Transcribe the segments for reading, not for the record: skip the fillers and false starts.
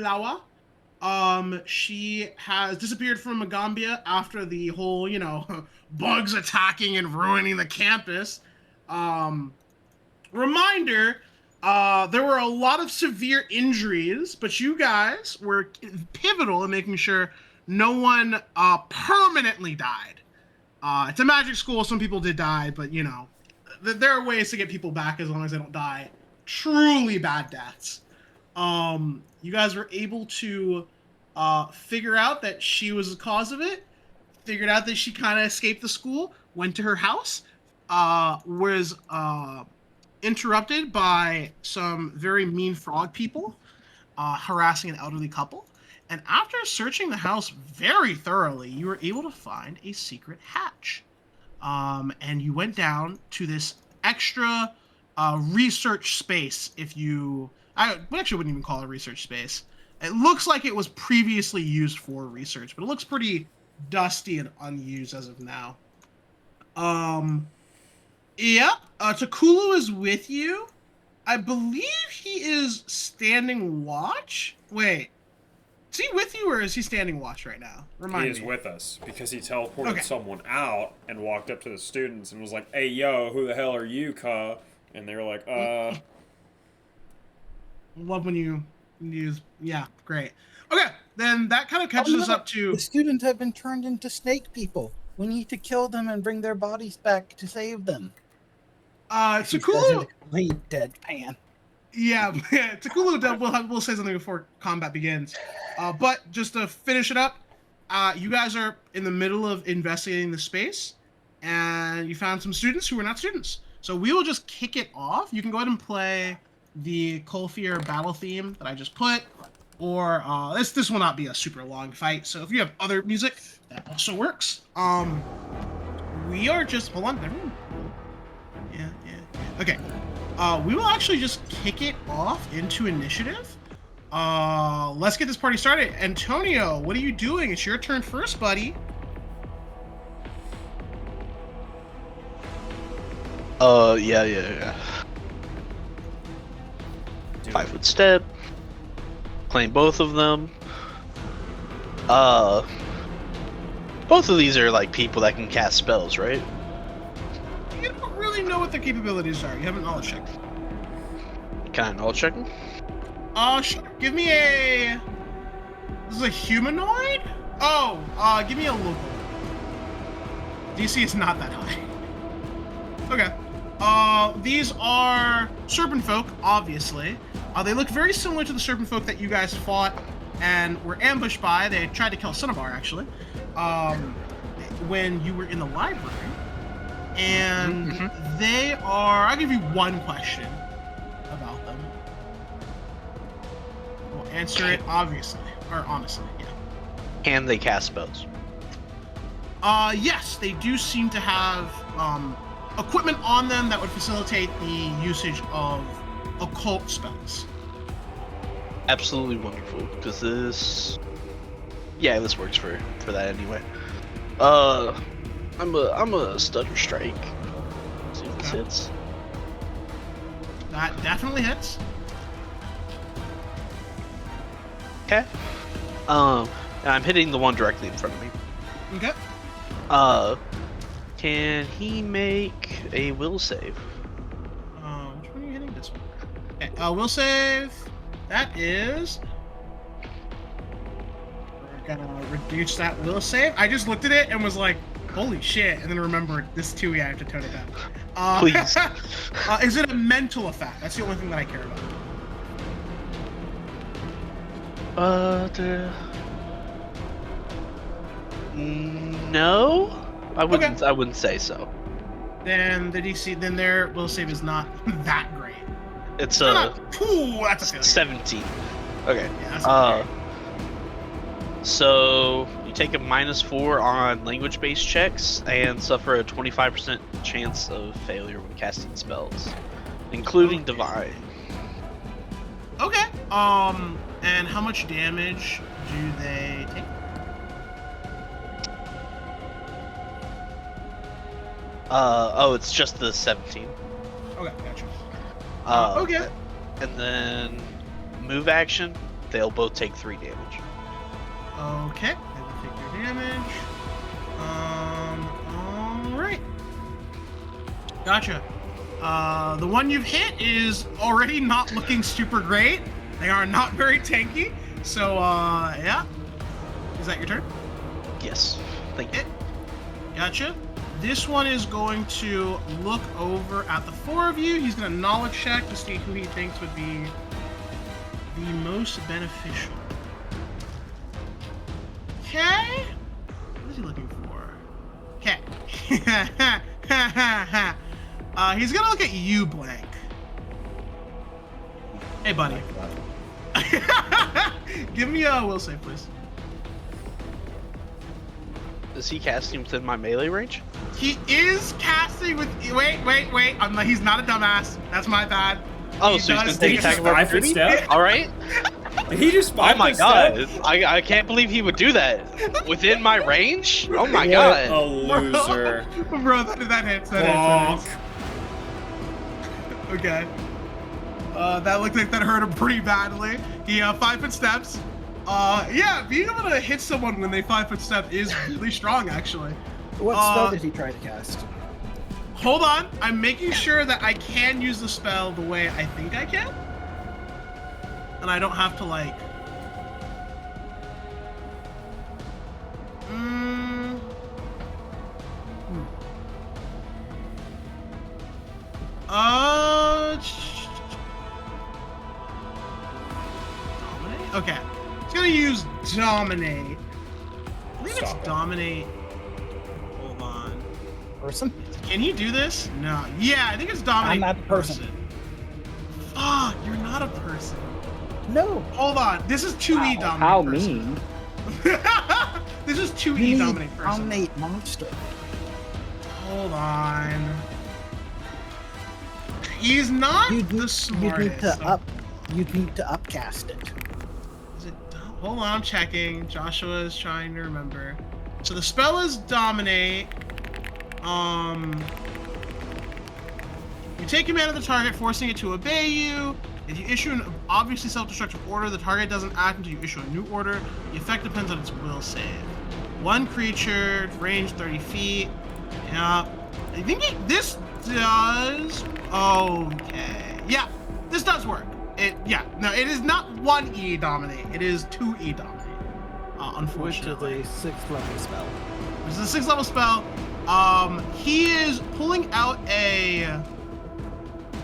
Lawa. She has disappeared from Magambia after the whole, bugs attacking and ruining the campus. Um, Reminder, there were a lot of severe injuries, but you guys were pivotal in making sure no one permanently died. It's a magic school. Some people did die, but there are ways to get people back as long as they don't die truly bad deaths. You guys were able to figure out that she was the cause of it. Figured out that she kind of escaped the school, went to her house, was interrupted by some very mean frog people harassing an elderly couple. And after searching the house very thoroughly, you were able to find a secret hatch. And you went down to this extra research space. I actually wouldn't even call it a research space. It looks like it was previously used for research, but it looks pretty dusty and unused as of now. Yep. Takulu is with you. I believe he is standing watch. Wait, is he with you or is he standing watch right now? Remind me. He is with us because he teleported someone out and walked up to the students and was like, "Hey, yo, who the hell are you, cuh?" And they were like, Love when you use. Yeah, great. Okay, then that kind of catches us up to. The students have been turned into snake people. We need to kill them and bring their bodies back to save them. Takulu. Complete deadpan. Yeah, Takulu will say something before combat begins. But just to finish it up, you guys are in the middle of investigating the space, and you found some students who were not students. So we will just kick it off. You can go ahead and play the Colfier battle theme that I just put, or this will not be a super long fight. So if you have other music, that also works. We are just hold on. Everyone. Yeah. Okay. We will actually just kick it off into initiative. Let's get this party started. Antonio, what are you doing? It's your turn first, buddy. Yeah. 5-foot step. Claim both of them. Both of these are like people that can cast spells, right? You don't really know what their capabilities are. You haven't knowledge checked. Can I knowledge check them? Sure. Give me a... This is a humanoid? Oh, give me a local. DC is not that high. Okay. These are serpent folk, obviously. They look very similar to the serpent folk that you guys fought and were ambushed by. They tried to kill Cinnabar, actually, when you were in the library. And they are... I'll give you one question about them. We'll answer it obviously, or honestly, yeah. Can they cast spells? Yes, they do seem to have equipment on them that would facilitate the usage of occult spells. Absolutely wonderful, because this works for that anyway. I'm a stutter strike. See if this hits. That definitely hits. Okay. I'm hitting the one directly in front of me. Okay. Can he make a will save? Which one are you hitting? This one. Okay, will save. That is... We're gonna reduce that will save. I just looked at it and was like, holy shit, and then remembered this too, yeah, I have to tone it down. Please. Is it a mental effect? That's the only thing that I care about. No, I wouldn't. Okay. I wouldn't say so. Then the DC, then their will save is not that great. It's that's a failure. 17. Okay. Yeah, that's so you take a -4 on language-based checks and suffer a 25% chance of failure when casting spells, including divine. Okay. And how much damage do they take? It's just the 17. Okay, gotcha. Okay. And then move action. they'll both take 3 damage. Okay, they will take your damage. Alright. Gotcha. The one you've hit is already not looking super great. They are not very tanky. So, yeah. Is that your turn? Yes. Thank you. Gotcha. This one is going to look over at the 4 of you. He's going to knowledge check to see who he thinks would be the most beneficial. Okay. What is he looking for? Okay. He's going to look at you, Blank. Hey, buddy. Give me a will save, please. Is he casting within my melee range? He is casting with. Wait. He's not a dumbass. That's my bad. Oh, so he's gonna take attack of opportunity? step? All right. He just Oh my 5-foot god! step? I can't believe he would do that within my range. Oh my What god! a loser. Bro, that hits. That Bonk. hits. Okay. That looked like that hurt him pretty badly. He 5-foot steps. Yeah, being able to hit someone when they 5-foot step is really strong, actually. What spell did he try to cast? Hold on, I'm making sure that I can use the spell the way I think I can. And I don't have to, like... Dominate? Okay. He's gonna use Dominate. I believe it's Dominate. Hold on. Person? Can he do this? No. Yeah, I think it's Dominate. I'm not a person. Fuck, you're not a person. No. Hold on. This is 2E Dominate. How person. mean? This is 2E You need Dominate person. Dominate monster. Hold on. He's not the smartest. You'd need to upcast it. Is it? Hold on, I'm checking. Joshua is trying to remember. So the spell is Dominate. You take command of the target, forcing it to obey you. If you issue an obviously self-destructive order, the target doesn't act until you issue a new order. The effect depends on its will save. One creature, range 30 feet. Yeah. I think this does... Okay. Yeah, this does work. It is not 1E Dominate. It is 2E Dominate. Unfortunately. Which is a 6th level spell. This is a 6th level spell. He is pulling out a...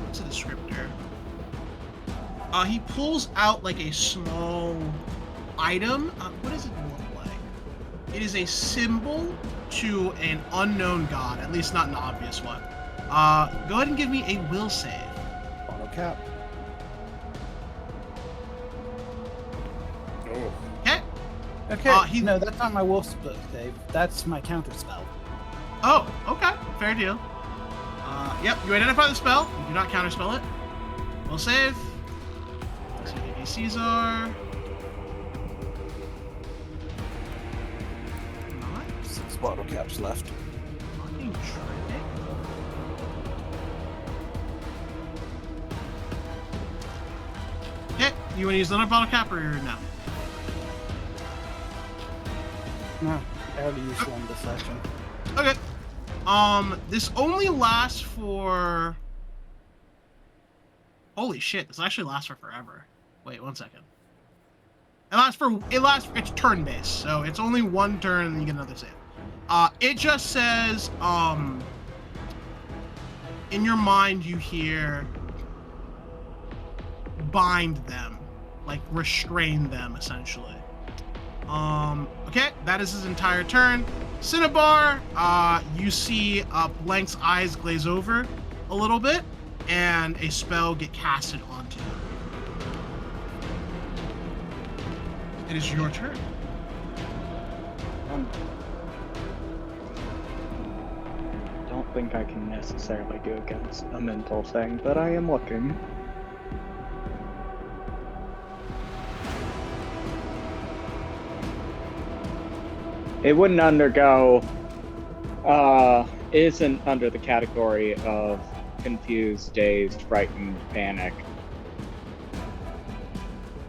What's a descriptor? He pulls out like a small item. What does it look like? It is a symbol to an unknown god, at least not an obvious one. Go ahead and give me a will save. Auto cap. Oh. Okay. Okay. No, that's not my will save. That's my counter spell. Oh, okay. Fair deal. Yep, you identify the spell. You do not counterspell it. Will save. Let's see what the ACs are. 6 bottle caps left. Fucking trick. Okay, you want to use another bottle cap or no? No, I already used one this session. Okay. This only lasts for... Holy shit, this actually lasts for forever. Wait, 1 second. It's turn-based, so it's only 1 turn and then you get another save. It just says, in your mind you hear bind them, like restrain them, essentially. Okay, that is his entire turn. Cinnabar, you see Blank's eyes glaze over a little bit, and a spell get casted onto him. It is your turn. Don't think I can necessarily do against a mental thing, but I am looking. It wouldn't undergo, isn't under the category of confused, dazed, frightened, panic.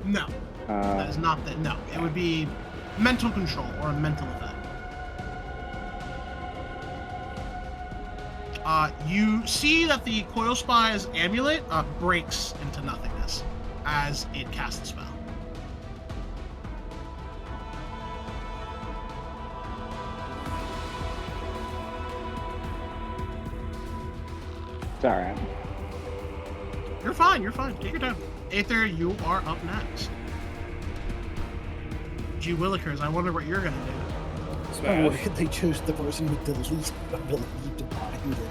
No. That is not that. No, it would be mental control or a mental effect. You see that the Coil Spy's amulet breaks into nothingness as it casts the spell. Sorry. You're fine. You're fine. Take your time. Aether, you are up next. Gee Willikers, I wonder what you're gonna do. Oh, they chose the person with the least ability to bind anything.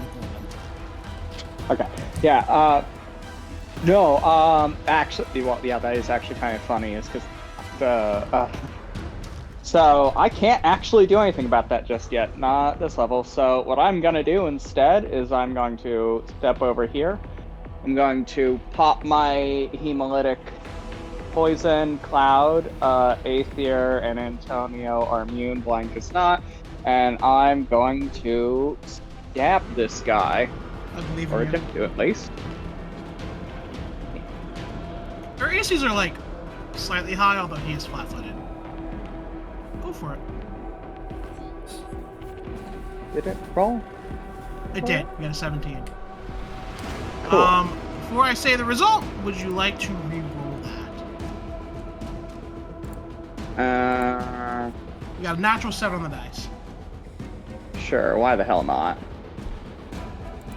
Okay. Yeah. No. Actually, well, yeah, that is actually kind of funny. Is because the. So I can't actually do anything about that just yet, not this level. So what I'm gonna do instead is I'm going to step over here. I'm going to pop my hemolytic poison. Cloud, Aethir, and Antonio are immune. Blank is not. And I'm going to stab this guy. I believe Or in you. attempt to, at least. Their ACs are like slightly high, although he is flat-footed. Go for it. Did it roll? It did. You got a 17. Cool. Before I say the result, would you like to re-roll that? You got a natural 7 on the dice. Sure. Why the hell not?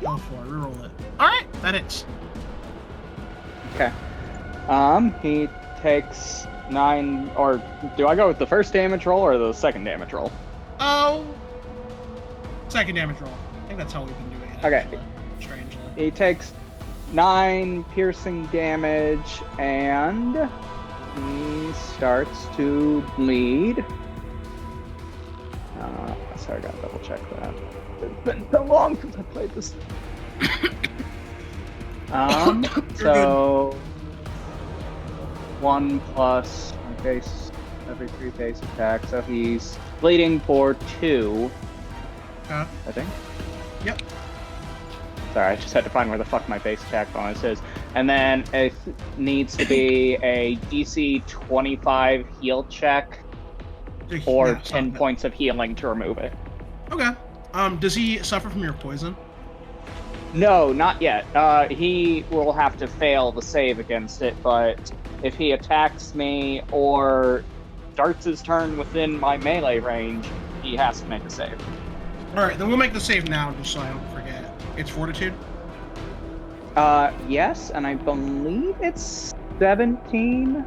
Go for it. Re-roll it. All right, that hits. Okay. He takes 9, or do I go with the first damage roll or the second damage roll? Oh, second damage roll. I think that's how we've been doing it. Okay. Actually, strangely. He takes 9 piercing damage, and he starts to bleed. Sorry, I gotta double check that. It's been so long since I played this. So 1 plus my base every 3 base attack, so he's bleeding for 2. Huh? I think. Yep. Sorry, I just had to find where the fuck my base attack bonus is. And then it needs to be a DC 25 heal check or Yeah, 10 something. points of healing to remove it. Okay. Does he suffer from your poison? No, not yet. He will have to fail the save against it, but if he attacks me or starts his turn within my melee range, he has to make a save. All right, then we'll make the save now, just so I don't forget. It's Fortitude. Yes, and I believe it's 17.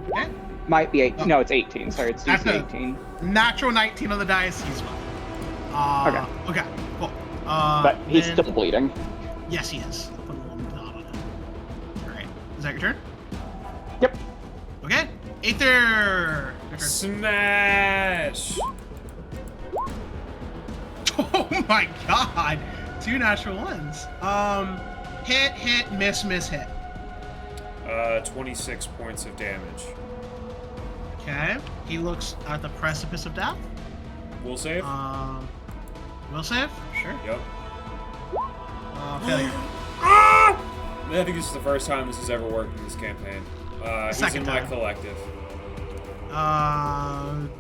Okay. Might be 8. Oh. No, it's 18. Sorry, it's DC That's a- 18. Natural 19 on the dice. He's fine. Okay. Cool. But he's then- still bleeding. Yes, he is. I'll put a little dot on him. All right. Is that your turn? Yep. Okay. Aether. Your turn. Smash! Oh my god! 2 natural ones. Hit, miss, hit. 26 points of damage. Okay. He looks at the precipice of death. Will save? Will save? Sure. Yep. Failure. I think this is the first time this has ever worked in this campaign. He's Second in my time. collective.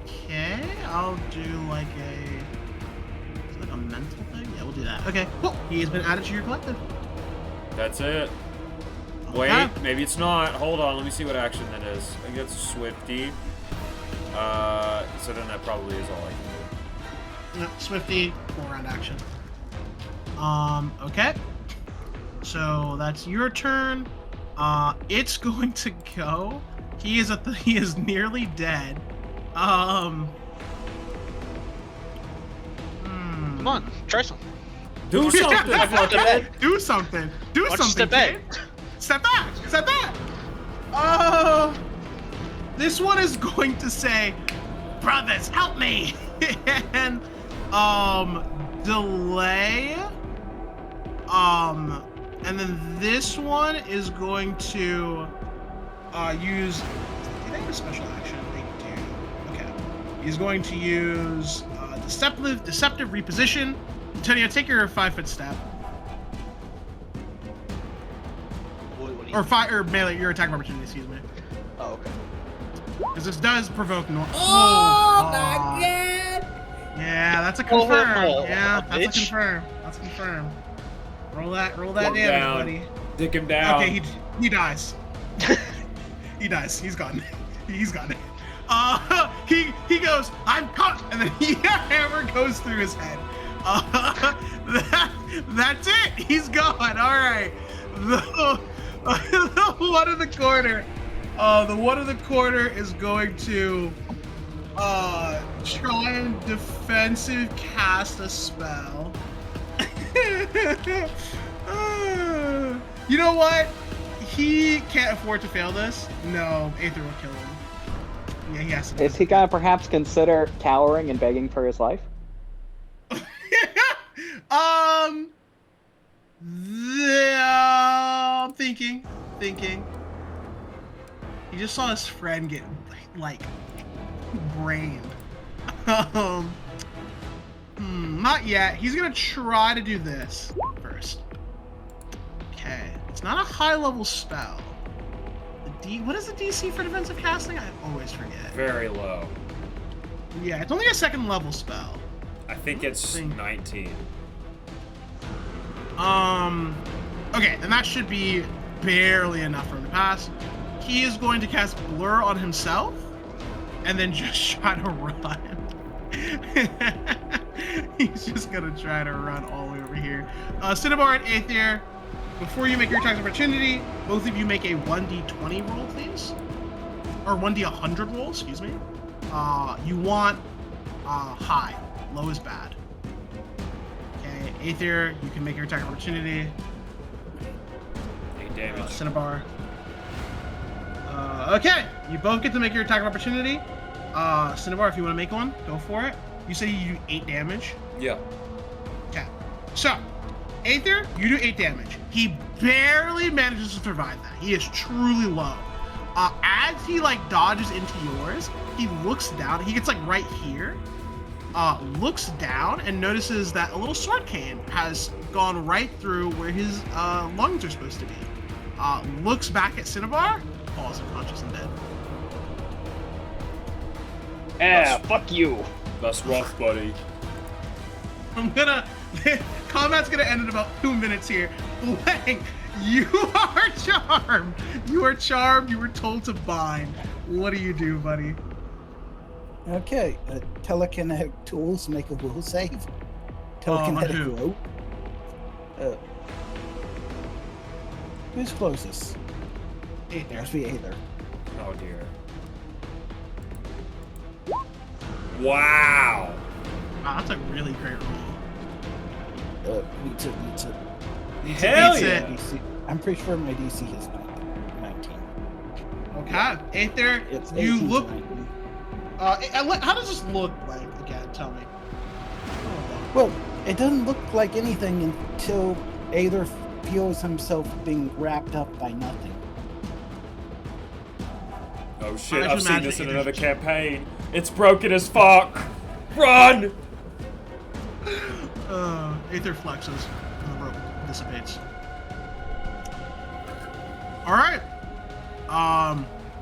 Okay. I'll do like a mental thing. Yeah, we'll do that. Okay. Cool. He has been added to your collective. That's it. Wait, Okay. maybe it's not. Hold on, let me see what action that is. I think that's Swifty. So then that probably is all I can No, Swifty, 4-round action. Okay. So that's your turn. It's going to go. He is nearly dead. Come on, try something. do. Do something, fucking. Do something. Do Why don't you something. step back? kid. Step back. Step back. This one is going to say, "Brothers, help me!" and delay. And then this one is going to use. Do they have a special action? They do. Okay. He's going to use deceptive reposition. Antonio, take your 5-foot step. What do you Or melee, your attack of opportunity, excuse me. Oh, okay. Because this does provoke no. Oh my god! Yeah, that's a confirm. Oh, Yeah, that's a bitch. confirm. That's confirmed. Roll that Put him damage, down. buddy. Dick him down. Okay, he dies. He dies. He's gone. He's gone. He goes, I'm caught, and then hammer goes through his head. That's it. He's gone. All right. The one in the corner. The one in the corner is going to try and defensive cast a spell. You know what? He can't afford to fail this. No, Aethir will kill him. Yeah, he has to. Is he gonna perhaps consider cowering and begging for his life? Thinking. He just saw his friend get like brained. Not yet. He's gonna try to do this first. Okay, it's not a high level spell. What is the DC for defensive casting? I always forget. Very low. Yeah, it's only a second level spell. I think it's 19. Okay, and that should be barely enough for him to pass. He is going to cast Blur on himself, and then just try to run. He's just gonna try to run all the way over here. Cinnabar and Aethir, before you make your attack of opportunity, both of you make a 1d20 roll, please. Or 1d100 roll, excuse me. You want high. Low is bad. Okay, Aethir, you can make your attack of opportunity. 8 damage. Cinnabar. Okay, you both get to make your attack of opportunity. Cinnabar, if you want to make one, go for it. You say you do 8 damage. Yeah. Okay. So, Aethir, you do 8 damage. He barely manages to survive that. He is truly low. As he dodges into yours, he looks down. He gets right here. Looks down and notices that a little sword cane has gone right through where his lungs are supposed to be. Looks back at Cinnabar, falls unconscious and dead. Fuck you. That's rough, buddy. Combat's gonna end in about 2 minutes here. Lang, you are charmed. You are charmed. You were told to bind. What do you do, buddy? Okay, telekinetic tools make a will save. Telekinetic who? rope. Who's closest? There's the Aether. Oh dear. Wow. Wow, that's a really great roll. Beats it. Hell beats yeah. DC. I'm pretty sure my DC is 19. Okay, Aether, It's you 18 to look. 19. How does this look like again? Tell me. Well, it doesn't look like anything until Aether feels himself being wrapped up by nothing. Oh shit, How'd I've you seen imagine this in it another is? campaign. It's broken as fuck. Run! Aether flexes and the rope dissipates. All right.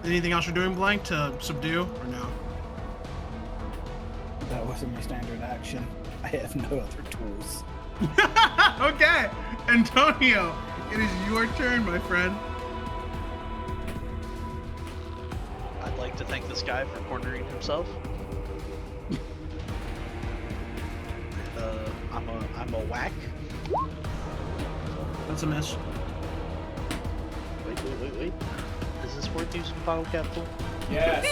Anything else you're doing, Blank, to subdue or no? That wasn't my standard action. I have no other tools. Okay, Antonio, it is your turn, my friend. I'd like to thank this guy for cornering himself. I'm a whack. That's a miss. Wait. Is this worth using bottle capital? Yes.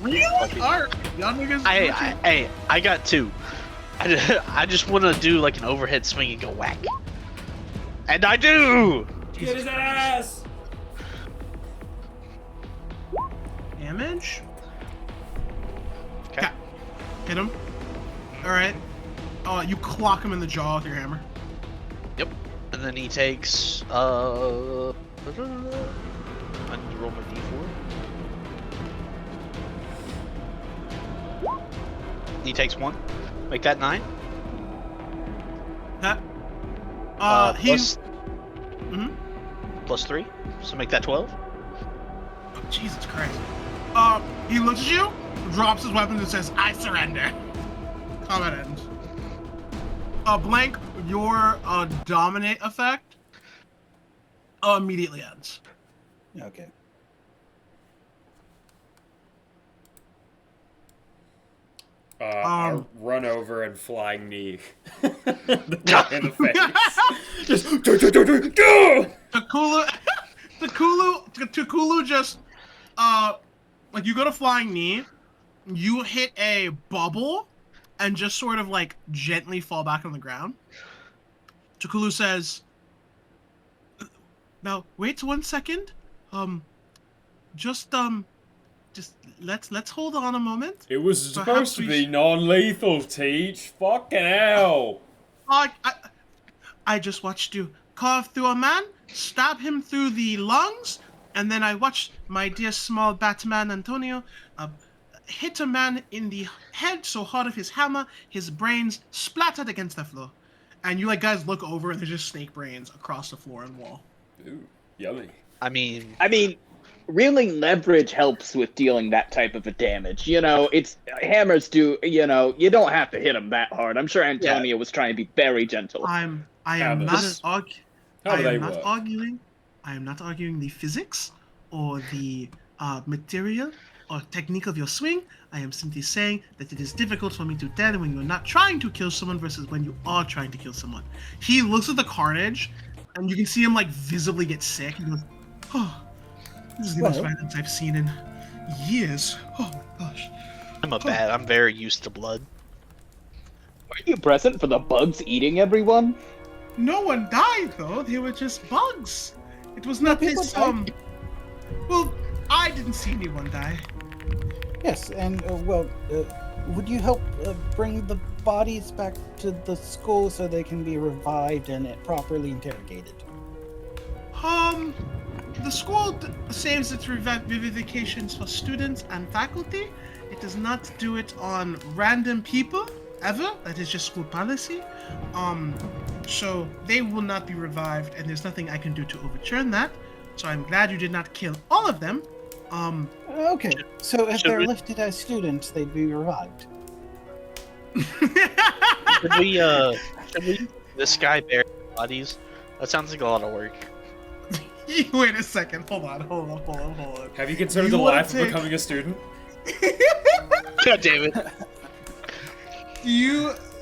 Really? Alright, y'all niggas. I got 2. I just want to do an overhead swing and go whack. And I do! Get his ass! Damage. Okay. Hit him. Alright. You clock him in the jaw with your hammer. Yep. And then he takes, I need to roll my d4. He takes 1. Make that 9. That. Plus, Mhm. plus 3. So make that 12. Oh, Jesus Christ. He looks at you, drops his weapon, and says, "I surrender." Combat ends. Blank, your dominate effect immediately ends. Okay. I run over and flying knee the guy in the face. Just go. Takulu just like you go to flying knee, you hit a bubble, and just sort of like gently fall back on the ground. Takulu says, "Now wait 1 second. Just let's hold on a moment." It was supposed Perhaps to we be non-lethal, Teach. Fucking hell. I just watched you carve through a man, stab him through the lungs, and then I watched my dear small Batman Antonio hit a man in the head so hard of his hammer, his brains splattered against the floor. And you guys look over and there's just snake brains across the floor and wall. Ooh, yummy. I mean, Really, leverage helps with dealing that type of a damage. It's hammers do. You don't have to hit them that hard. I'm sure Antonio was trying to be very gentle. I am not arguing. I am not arguing the physics or the material or technique of your swing. I am simply saying that it is difficult for me to tell when you're not trying to kill someone versus when you are trying to kill someone. He looks at the carnage, and you can see him visibly get sick. He goes, "Oh, this is the most violence I've seen in years. Oh my gosh." I'm very used to blood. Were you present for the bugs eating everyone? No one died though. They were just bugs. It was not people this died. Well, I didn't see anyone die. Yes, and would you help bring the bodies back to the school so they can be revived and properly interrogated? The school saves its vivifications for students and faculty. It does not do it on random people, ever. That is just school policy. So they will not be revived, and there's nothing I can do to overturn that. So I'm glad you did not kill all of them. Okay, so if should they're we- listed as students, they'd be revived. Should we this guy bury bodies? That sounds like a lot of work. Wait a second. Hold on. Have you considered You the wanna life take- of becoming a student? God damn it.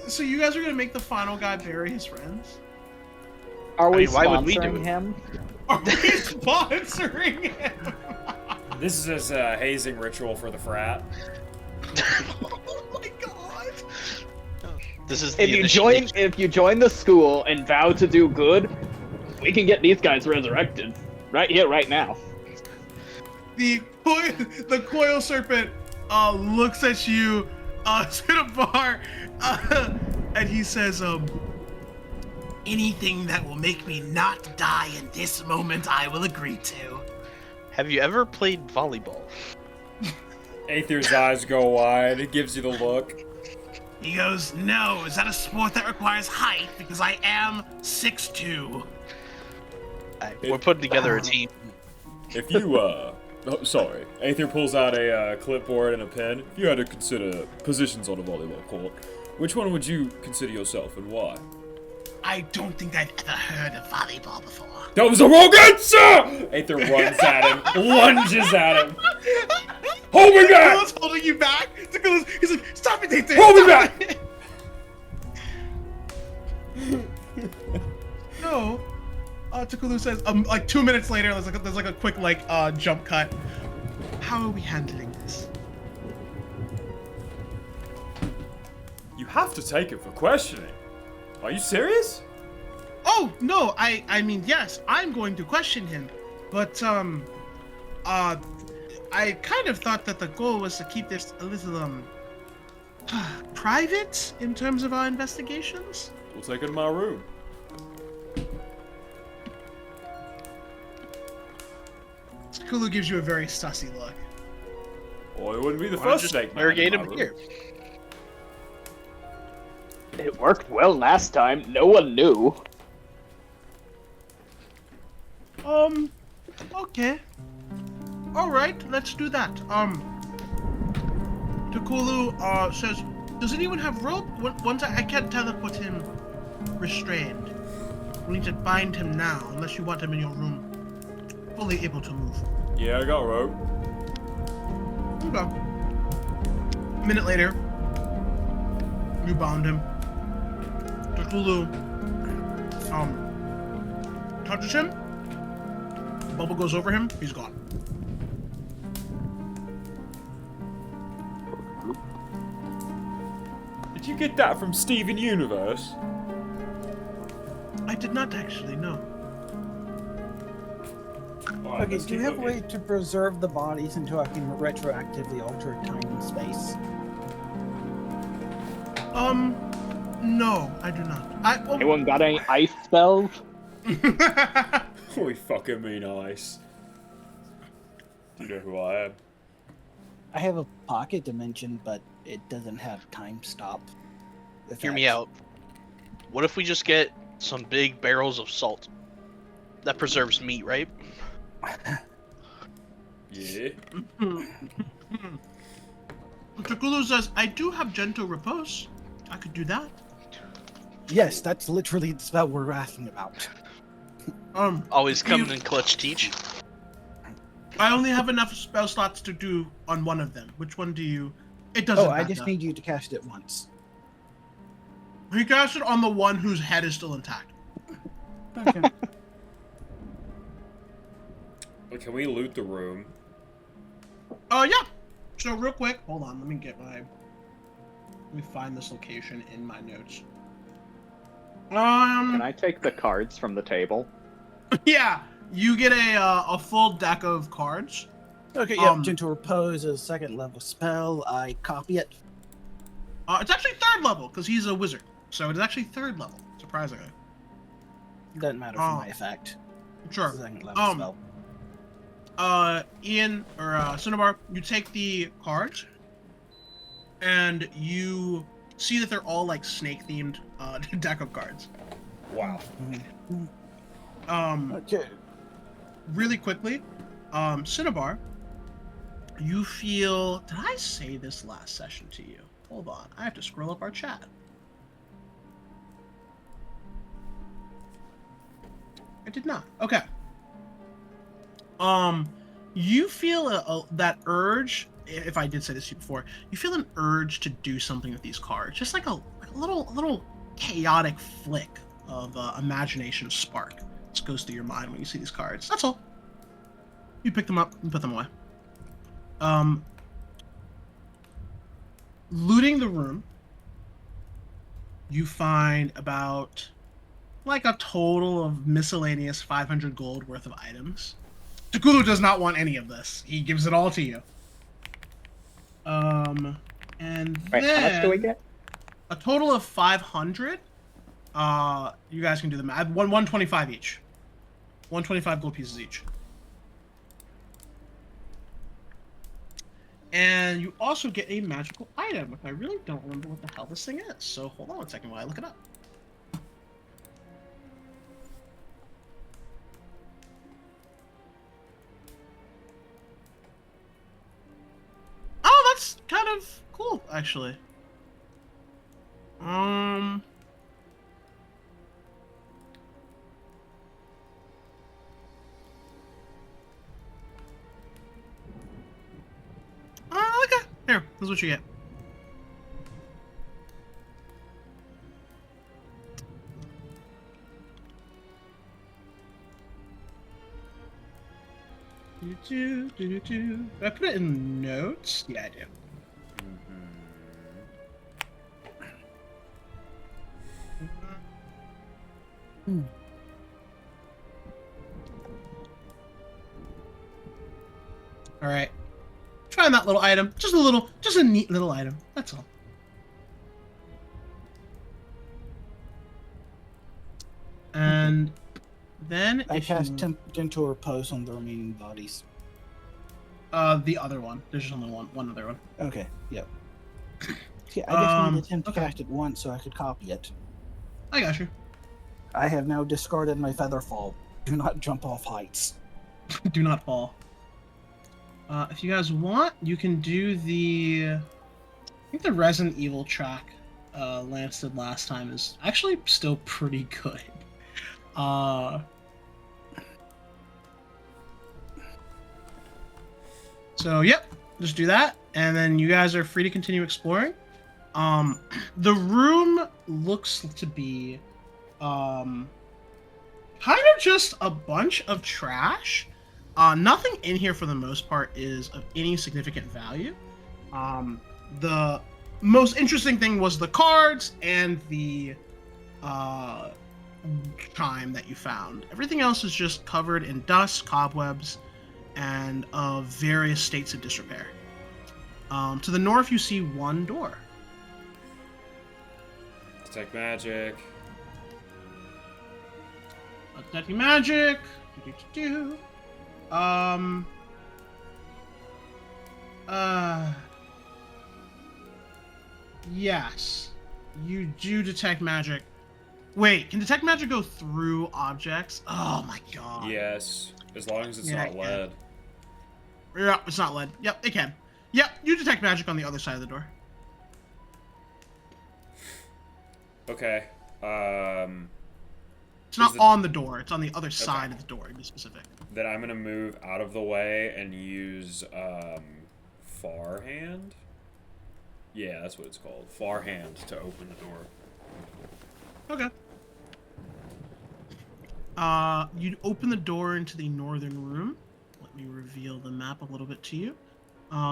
So you guys are gonna make the final guy bury his friends? Are we why would we do sponsoring it? him? Are we sponsoring him? This is a hazing ritual for the frat. Oh my god! This is the If you join the school and vow to do good, we can get these guys resurrected right here, right now. The coil serpent looks at you to the bar and he says, "Anything that will make me not die in this moment, I will agree to." Have you ever played volleyball? Aethir's eyes go wide. It gives you the look. He goes, "No, is that a sport that requires height? Because I am 6'2". We're putting together a team. If you, sorry. Aethir pulls out a clipboard and a pen. If you had to consider positions on a volleyball court, which one would you consider yourself and why? I don't think I've ever heard of volleyball before. That was a wrong answer! Aethir runs at him, lunges at him. Hold me back! Takula's holding you back. He's like, "Stop it, Aethir! Hold me stop back!" it." No. Takulu says, like 2 minutes later, there's like a quick jump cut. How are we handling this? You have to take it for questioning. Are you serious? Oh no, I mean yes, I'm going to question him, but I kind of thought that the goal was to keep this a little private in terms of our investigations. We'll take it in my room. Takulu gives you a very sussy look. Or it wouldn't be the Why not first just snake man in interrogate my him room. here? It worked well last time. No one knew. Okay. All right, let's do that. Takulu says, does anyone have rope? Once I can't teleport him restrained. We need to bind him now, unless you want him in your room, fully able to move. Yeah, I got a rope. Okay. A minute later, you bound him. Takulu touches him. Bubble goes over him. He's gone. Did you get that from Steven Universe? I did not actually know. Alright, Okay, let's do you keep have a looking. way to preserve the bodies until I can retroactively alter time and space? No, I do not. Anyone got any ice spells? We fucking mean ice. Do you know who I am? I have a pocket dimension, but it doesn't have time stop. Hear me out. What if we just get some big barrels of salt? That preserves meat, right? Yeah. Takulu says, I do have gentle repose. I could do that. Yes, that's literally the spell we're asking about. Always do you- coming in clutch teach. I only have enough spell slots to do on one of them. Which one do you? It doesn't Oh, matter. I just need you to cast it once. He cast it on the one whose head is still intact. Okay. Can we loot the room? Yeah. So real quick, hold on. Let me find this location in my notes. Can I take the cards from the table? Yeah. You get a full deck of cards. Okay, yeah, Gentle Repose is a second level spell. I copy it. It's actually third level because he's a wizard, so it's actually third level. Surprisingly. Doesn't matter for my effect. Sure. It's a second level spell. Ian or Cinnabar, you take the cards, and you see that they're all like snake themed deck of cards. Wow. Okay. Really quickly, Cinnabar, you feel. Did I say this last session to you? Hold on, I have to scroll up our chat. I did not. Okay. You feel that urge. If I did say this to you before, you feel an urge to do something with these cards, just like a little chaotic flick of imagination spark just goes through your mind when you see these cards. That's all. You pick them up and put them away. Looting the room, you find about like a total of miscellaneous 500 gold worth of items. Takulu does not want any of this. He gives it all to you. And Wait, then how much do we get? a total of 500. You guys can do the math. 125 each. 125 gold pieces each. And you also get a magical item, which I really don't remember what the hell this thing is. So hold on a second while I look it up. Oh, that's kind of cool, actually. Okay. Here, this is what you get. Do I put it in notes? Yeah, I do. All right. Try that little item. Just a neat little item. That's all. And then I if cast you, Gentle Repose on the remaining bodies. the other one. There's just only one other one. Okay, yep. See, I just needed him to okay. cast it once so I could copy it. I got you. I have now discarded my feather fall. Do not jump off heights. Do not fall. If you guys want, you can do I think the Resident Evil track Lance did last time is actually still pretty good. So yep, just do that, and then you guys are free to continue exploring. The room looks to be kind of just a bunch of trash. Nothing in here for the most part is of any significant value. The most interesting thing was the cards and the chime that you found. Everything else is just covered in dust, cobwebs, and of various states of disrepair. To the north, you see one door. Detect magic. Detecting magic. Yes. You do detect magic. Wait, can detect magic go through objects? Oh my god. Yes, as long as it's Yeah, not lead. Yeah, it's not lead. Yep, it can. Yep, you detect magic on the other side of the door. Okay. It's not on the door. It's on the other side of the door, to be specific. Then I'm gonna move out of the way and use far hand. Yeah, that's what it's called. Far hand to open the door. Okay. You'd open the door into the northern room. Let me reveal the map a little bit to you.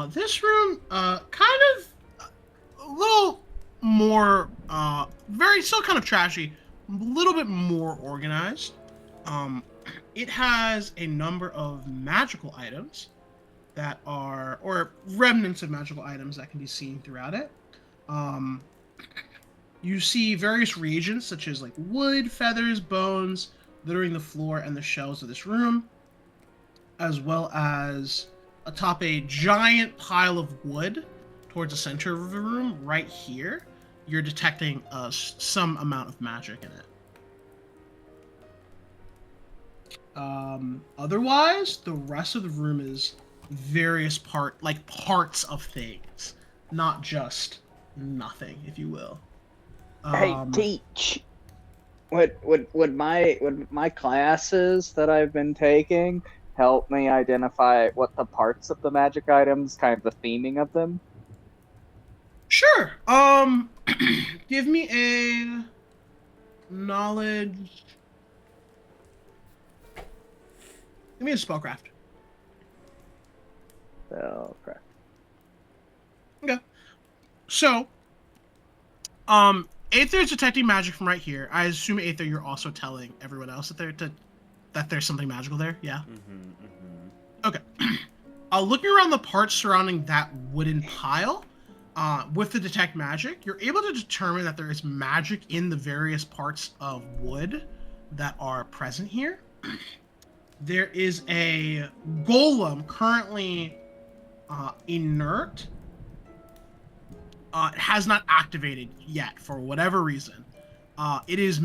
This room, kind of a little more, still kind of trashy, a little bit more organized. It has a number of magical items that are, or remnants of magical items that can be seen throughout it. You see various reagents such as like wood, feathers, bones littering the floor and the shelves of this room, as well as atop a giant pile of wood towards the center of the room right here. You're detecting some amount of magic in it. Otherwise, the rest of the room is various parts of things, not just nothing, if you will. Hey, teach. Would my classes that I've been taking help me identify what the parts of the magic items, kind of the theming of them? Sure. Give me a knowledge. Give me a spellcraft. Spellcraft. Okay. So, Aethir is detecting magic from right here. I assume Aethir, you're also telling everyone else that there's something magical there. Yeah. Okay. Looking around the parts surrounding that wooden pile, with the detect magic, you're able to determine that there is magic in the various parts of wood that are present here. There is a golem currently inert. It has not activated yet for whatever reason. It is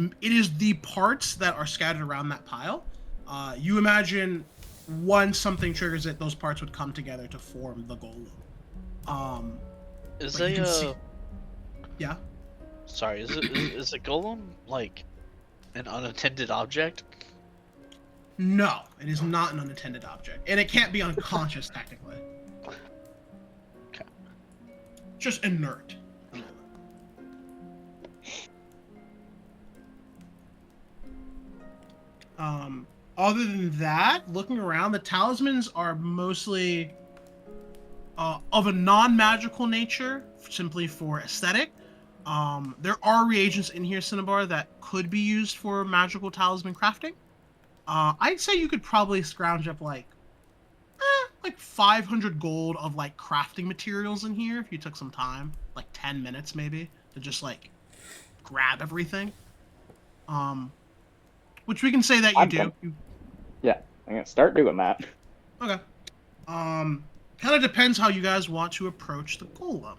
the parts that are scattered around that pile. You imagine once something triggers it, those parts would come together to form the golem. Yeah. Sorry, is a golem like an unattended object? No, it is not an unattended object, and it can't be unconscious technically. Okay. Just inert. Other than that, looking around, the talismans are mostly of a non-magical nature, simply for aesthetic. There are reagents in here, Cinnabar, that could be used for magical talisman crafting. I'd say you could probably scrounge up like 500 gold of like crafting materials in here if you took some time, like 10 minutes maybe, to just like grab everything. Which we can say that you do. Yeah, I'm gonna start doing that. Okay. Kind of depends how you guys want to approach the golem.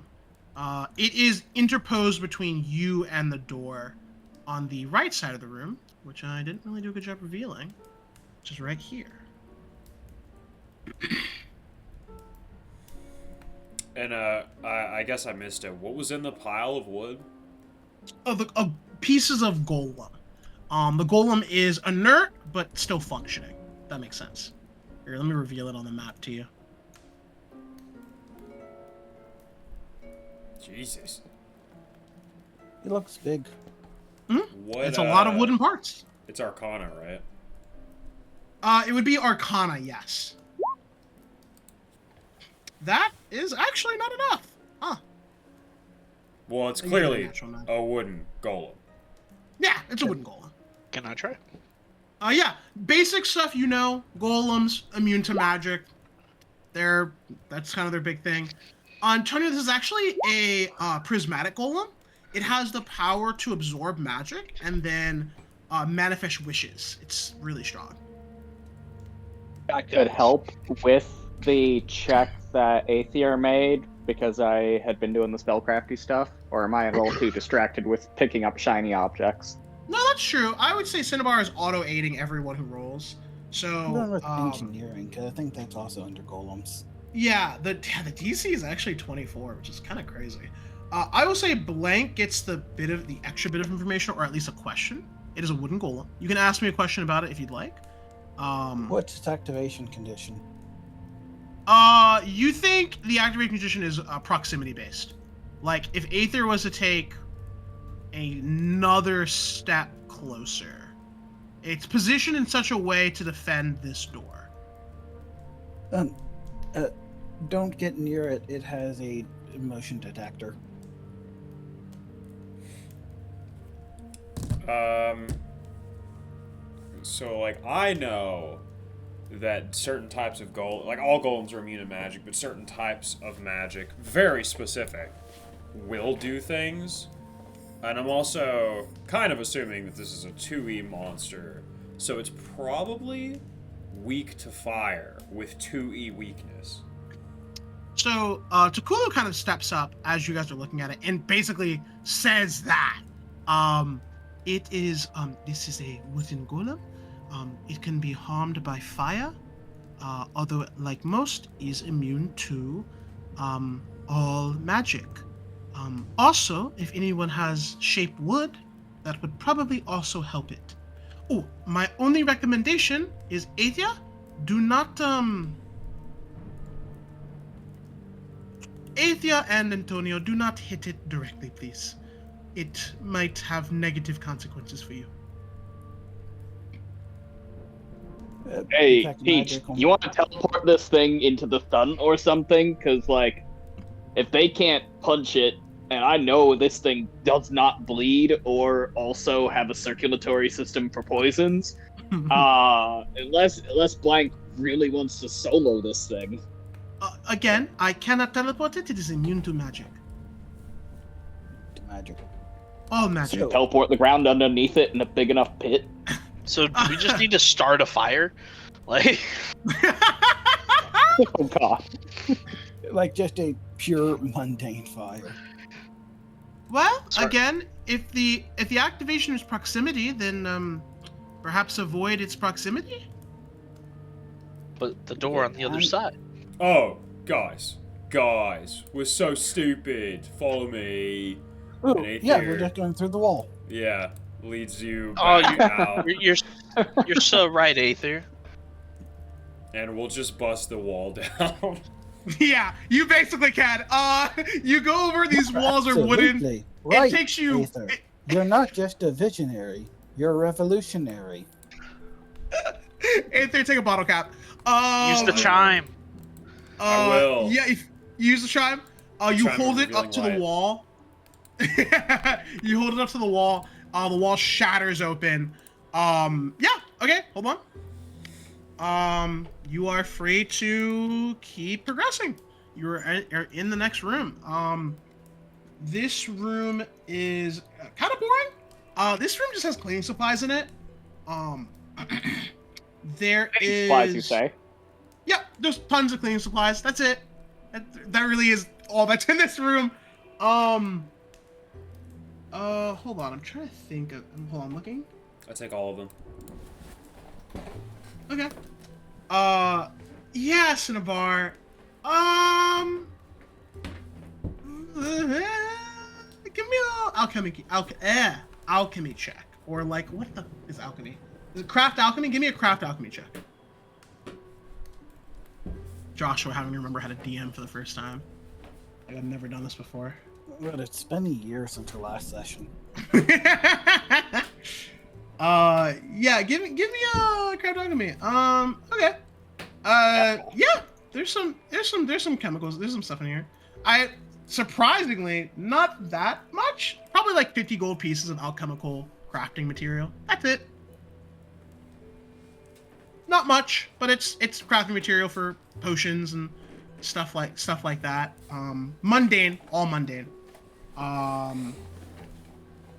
It is interposed between you and the door on the right side of the room, which I didn't really do a good job revealing, which is right here. And I guess I missed it. What was in the pile of wood? Of pieces of golem. The golem is inert but still functioning. That makes sense. Here, let me reveal it on the map to you. Jesus. It looks big. What? It's a lot of wooden parts. It's Arcana, right? It would be Arcana, yes. That is actually not enough. Huh. Well, it's Yeah, clearly natural magic. a wooden golem. Yeah, it's a wooden golem. Can I try? Yeah, basic stuff you know. Golems, immune to magic. That's kind of their big thing. Antonio, this is actually a prismatic golem. It has the power to absorb magic and then manifest wishes. It's really strong. I could help with the check that Aethir made because I had been doing the spellcrafty stuff, or am I a little too distracted with picking up shiny objects? No, that's true. I would say Cinnabar is auto-aiding everyone who rolls. So, I'm going with engineering, because I think that's also under golems. yeah, the DC is actually 24, which is kind of crazy. I will say blank gets the extra bit of information, or at least a question. It is a wooden golem. You can ask me a question about it if you'd like. What's its activation condition? You think the activation condition is proximity based? Like if Aethir was to take another step closer, it's positioned in such a way to defend this door. Don't get near it. It has a motion detector. So, like, I know that certain types of like, all golems are immune to magic, but certain types of magic, very specific, will do things. And I'm also kind of assuming that this is a 2E monster, so it's probably weak to fire with 2E weakness. So, Takulu kind of steps up as you guys are looking at it and basically says that, this is a wooden golem. It can be harmed by fire, although, like most, is immune to, all magic. Also, if anyone has shaped wood, that would probably also help it. Oh, my only recommendation is Aethir, do not, Aethir and Antonio, do not hit it directly, please. It might have negative consequences for you. Hey, Detect Peach, magic on- you want to teleport this thing into the sun or something? Because, like, if they can't punch it, and I know this thing does not bleed or also have a circulatory system for poisons, unless Blank really wants to solo this thing. Again, I cannot teleport it. It is immune to magic. Magic. All magic. So- Teleport the ground underneath it in a big enough pit. So do we just need to start a fire? Like, Oh god. Like just a pure mundane fire. Well, Sorry. again, if the activation is proximity, then perhaps avoid its proximity. but the door on the other I'm- side. Oh, guys, we're so stupid. Follow me. Ooh, An yeah, Aethir. we're just going through the wall. Yeah, leads you Oh, back out, You're so right, Aethir. and we'll just bust the wall down. Yeah, you basically can. You go over these walls are wooden. Absolutely. Right, It takes you. Aether. You're not just a visionary. You're a revolutionary. Aether, take a bottle cap. Use the chime. I will. Yeah, if you use the chime, you Chime hold of it up to the revealing light. wall. You hold it up to the wall. The wall shatters open. Yeah. Okay. Hold on. You are free to keep progressing. You're in the next room. This room is kind of boring. This room just has cleaning supplies in it. There is. Supplies, you say? Yep, there's tons of cleaning supplies. That's it. That really is all that's in this room. Hold on. I'm trying to think of. Hold on, I'm looking. I take all of them. Okay. Yeah, Cinnabar. Give me a alchemy check, or like what the is alchemy? Is it craft alchemy? Give me a craft alchemy check. Joshua having to remember how to DM for the first time. Like, I've never done this before. But it's been years since the last session. Yeah, give me a craft alchemy. Okay. Yeah, there's some chemicals, there's some stuff in here. Surprisingly, not that much. Probably like 50 gold pieces of alchemical crafting material. That's it. Not much, but it's crafting material for potions and stuff like that. Mundane, all mundane.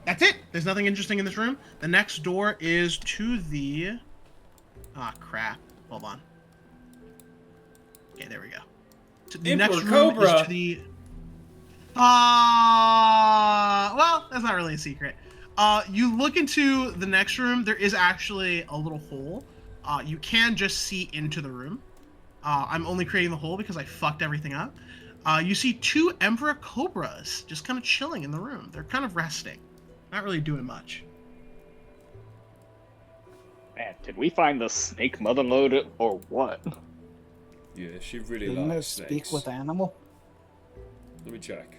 That's it. There's nothing interesting in this room. The next door is to the crap. Hold on. Okay, there we go. The Emperor next room Cobra. is to the well, that's not really a secret. You look into the next room, there is actually a little hole. You can just see into the room. I'm only creating the hole because I fucked everything up. You see two Emperor Cobras just kind of chilling in the room. They're kind of resting. Not really doing much. Man, did we find the snake mother load or what? Yeah, she really Didn't it likes speak snakes. with animal? Let me check.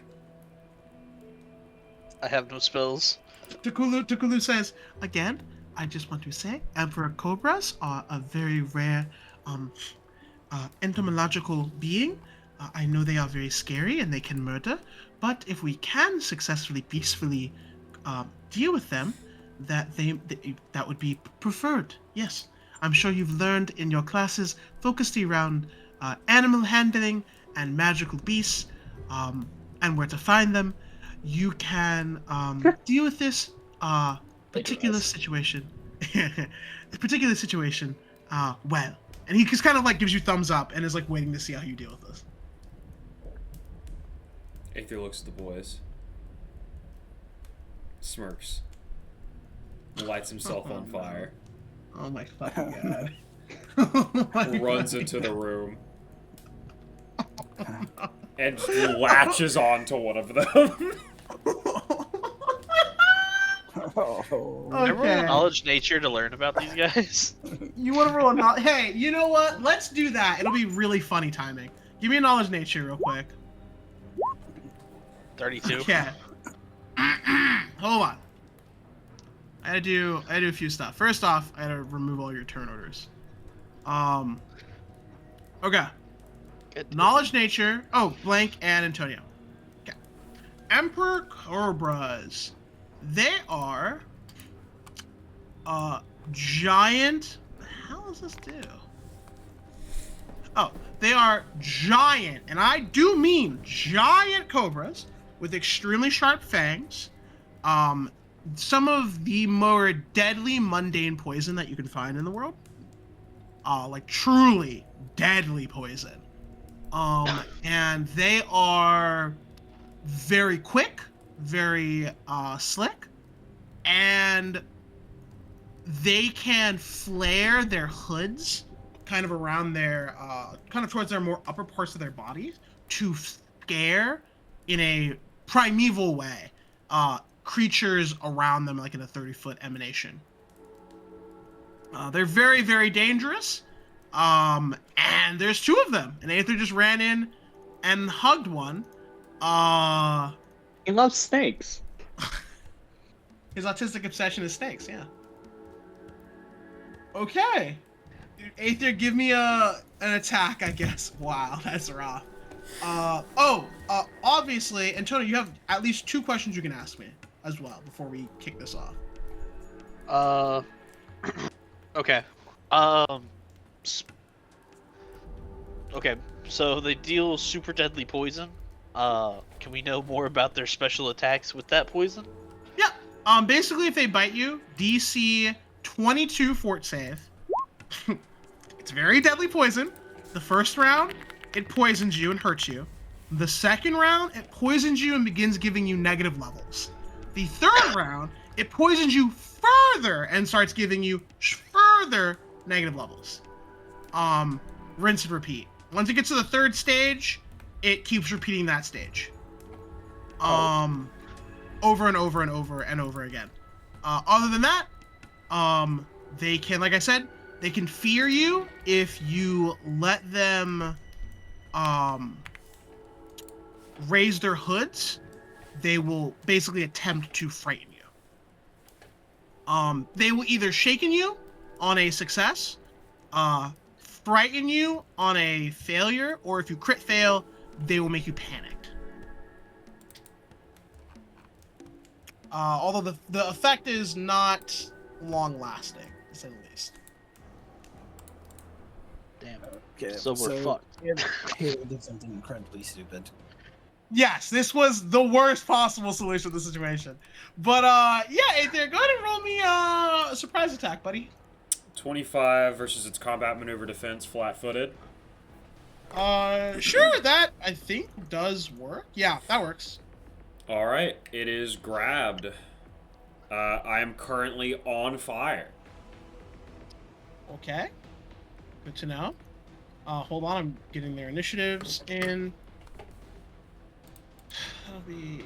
I have no spells. Takulu says, again, I just want to say, Emperor Cobras are a very rare entomological being. I know they are very scary and they can murder, but if we can successfully, peacefully deal with them, that would be preferred. Yes, I'm sure you've learned in your classes focused around animal handling and magical beasts, and where to find them. You can deal with this particular situation. Well. And he just kind of like gives you thumbs up and is like waiting to see how you deal with this. Aethir looks at the boys. Smirks. Lights himself on fire. Oh my fucking god. Oh my Runs fucking into the God. room. And latches onto one of them. Oh, I roll Okay. knowledge nature to learn about these guys. You want to roll a knowledge? Hey, you know what? Let's do that. It'll be really funny timing. Give me a knowledge nature real quick. 32. Okay. Hold on. I had to do a few stuff. First off, I had to remove all your turn orders. Okay. Good. Knowledge nature. Oh, blank and Antonio. Okay. Emperor Cobras. They are giant. What the hell does this do? Oh, they are giant, and I do mean giant cobras with extremely sharp fangs. Some of the more deadly mundane poison that you can find in the world. Like truly deadly poison. And they are very quick, very slick, and they can flare their hoods kind of around their kind of towards their more upper parts of their bodies to scare in a primeval way creatures around them, like in a 30-foot emanation. They're very, very dangerous. And there's two of them, and Aethir just ran in and hugged one. He loves snakes. His autistic obsession is snakes, yeah. Okay. Aethir, give me an attack, I guess. Wow, that's rough. Obviously, Antonio, you have at least 2 questions you can ask me as well before we kick this off. Okay. Okay, so they deal super deadly poison. Can we know more about their special attacks with that poison? Yeah. Basically, if they bite you, DC 22 fort save. It's very deadly poison. The first round, it poisons you and hurts you. The second round, it poisons you and begins giving you negative levels. The third round, it poisons you further and starts giving you further negative levels. Rinse and repeat. Once it gets to the third stage, it keeps repeating that stage. over and over and over and over again. Other than that, they can, like I said, they can fear you if you let them raise their hoods. They will basically attempt to frighten you. They will either shaken you on a success, frighten you on a failure, or if you crit fail, they will make you panicked. Although the effect is not long lasting, to say the least. Damn. Okay, So we're fucked. Here we did something incredibly stupid. Yes, this was the worst possible solution to the situation. But yeah, Aethir, go ahead and roll me a surprise attack, buddy. 25 versus its combat maneuver defense, flat-footed. Sure, that I think does work. Yeah, that works. All right, it is grabbed. I am currently on fire. Okay. Good to know. Hold on, I'm getting their initiatives in. That'll be...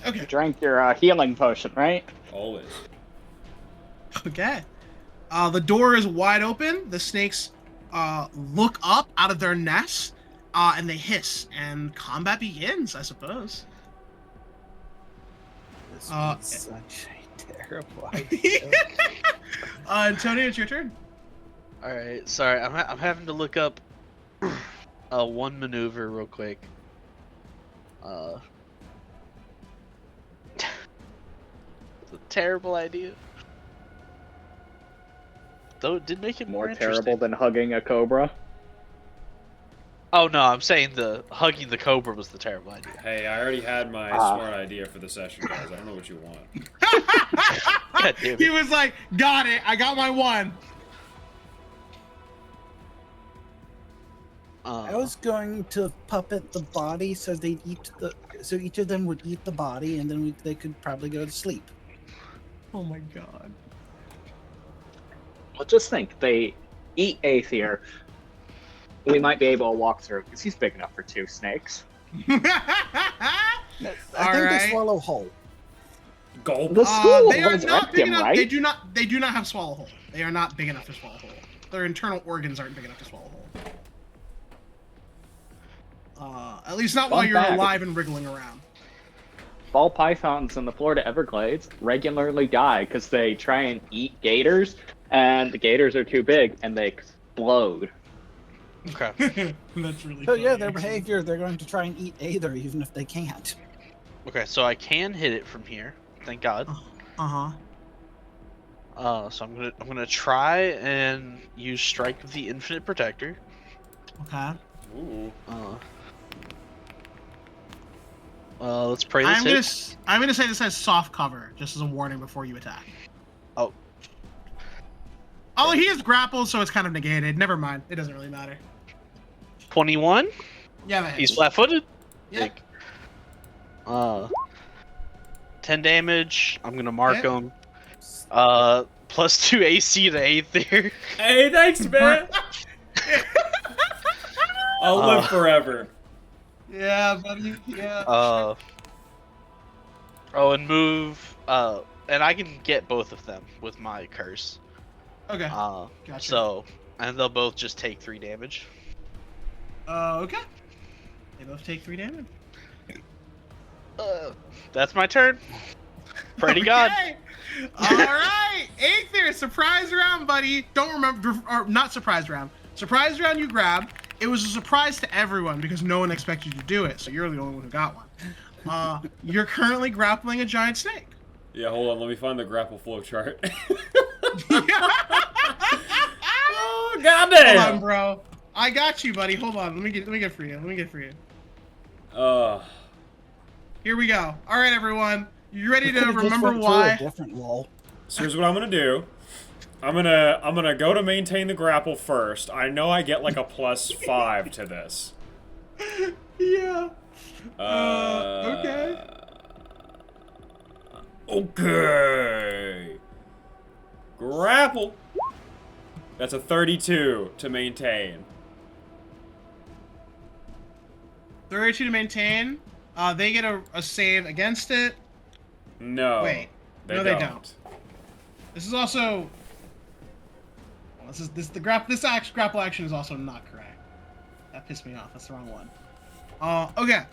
Okay. You drank your healing potion, right? Always. Okay. The door is wide open. The snakes look up out of their nest, and they hiss, and combat begins, I suppose. This was such a terrible idea. Antonio, it's your turn. All right, sorry, I'm having to look up one maneuver real quick. It's a terrible idea. Though it did make it more interesting. Terrible than hugging a cobra. Oh no, I'm saying the hugging the cobra was the terrible idea. Hey, I already had my smart idea for the session, guys. I don't know what you want. God damn it. He was like, got it, I got my one. I was going to puppet the body so they'd so each of them would eat the body, and then they could probably go to sleep. Oh my god. Well, just think, they eat Aethir. We might be able to walk through because he's big enough for 2 snakes. I think they swallow whole. Gulp. The school They are was not big him, enough. right? They do not have swallow hole. They are not big enough to swallow whole. Their internal organs aren't big enough to swallow whole. At least not while Fun you're fact. alive and wriggling around. Ball pythons in the Florida Everglades regularly die because they try and eat gators, and the gators are too big and they explode. Okay. That's really So funny, yeah, their actually. behavior, they're going to try and eat Aether even if they can't. Okay, so I can hit it from here. Thank God. Uh-huh. So I'm gonna try and use Strike of the Infinite Protector. Okay. Ooh. Let's pray this hit. I'm gonna say this has soft cover, just as a warning before you attack. Oh. Oh, he is grappled, so it's kind of negated. Never mind. It doesn't really matter. 21. Yeah, that He's hits. flat-footed. Yeah. 10 damage. I'm gonna mark Yeah. him. +2 AC to Aethir. Hey, thanks, man. I'll live forever. Yeah, buddy. Yeah. Oh, and move. And I can get both of them with my curse. Okay. Gotcha. Gotcha. So, and they'll both just take 3 damage. Okay. They both take 3 damage. That's my turn. Pray to God. All right, Aethir, surprise round, buddy. Don't remember, or not surprise round. Surprise round you grab. It was a surprise to everyone because no one expected you to do it, so you're the only one who got one. You're currently grappling a giant snake. Yeah, hold on. Let me find the grapple flow chart. Oh, Hold goddamn! on, bro. I got you, buddy. Hold on. Let me get for you. Here we go. All right, everyone. You ready to remember why? A different wall. So here's what I'm gonna do. I'm gonna go to maintain the grapple first. I know I get like a +5 to this. Yeah. Okay. Okay. Grapple. That's a 32 to maintain. 32 to maintain. They get a save against it. No. Wait. No, they don't. This is also. Well, this grapple action is also not correct. That pissed me off. That's the wrong one. Okay.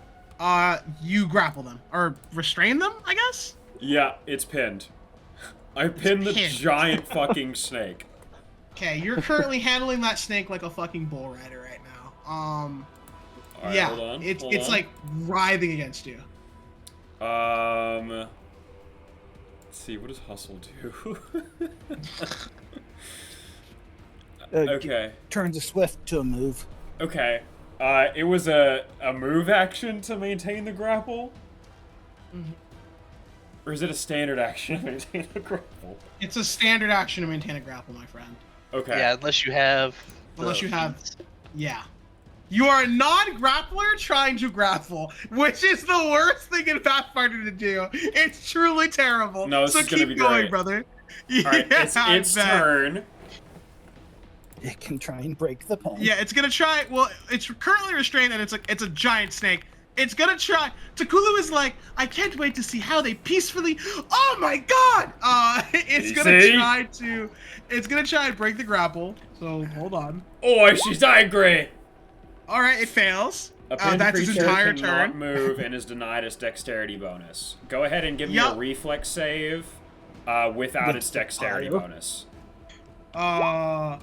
You grapple them or restrain them, I guess. Yeah, it's pinned. I pinned the giant fucking snake. Okay, you're currently handling that snake like a fucking bull rider right now. Alright, yeah, hold on, it's like writhing against you. Let's see, what does hustle do? Okay. Turns a swift to a move. Okay. It was a move action to maintain the grapple? Mm-hmm. Or is it a standard action to maintain a grapple? It's a standard action to maintain a grapple, my friend. Okay. Yeah, unless you have. Yeah. You are a non-grappler trying to grapple, which is the worst thing in Pathfinder to do. It's truly terrible. No, this is gonna be keep going, great. brother. Alright, it's its turn. It can try and break the pen. Yeah, it's gonna try. Well, it's currently restrained, and it's a giant snake. It's gonna try. Takulu is like, I can't wait to see how they peacefully. Oh my god! It's gonna try and break the grapple. So hold on. Oh, she's angry. All right, it fails. A pinned That's his creature entire cannot turn. move and is denied its dexterity bonus. Go ahead and give me a reflex save without its dexterity bonus. That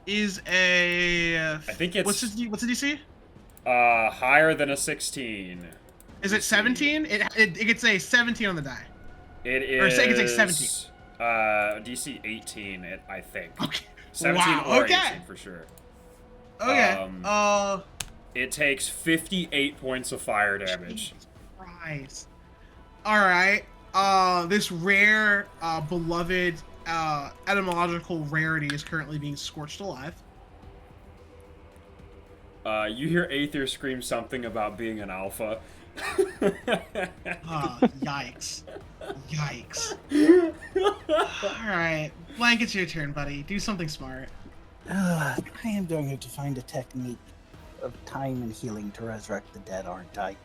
is a. I think it's. What's the DC? Higher than a 16. Is it 17? It gets a 17 on the die. It is. Or it gets a 17. DC 18, I think. Okay. 17 Wow, or okay. 18 for sure. Okay. It takes 58 points of fire damage. Jesus Christ. All right. This rare, beloved, etymological rarity is currently being scorched alive. You hear Aethir scream something about being an alpha. Yikes. Yikes. Alright. Blank, it's your turn, buddy. Do something smart. I am going to find a technique of time and healing to resurrect the dead, aren't I?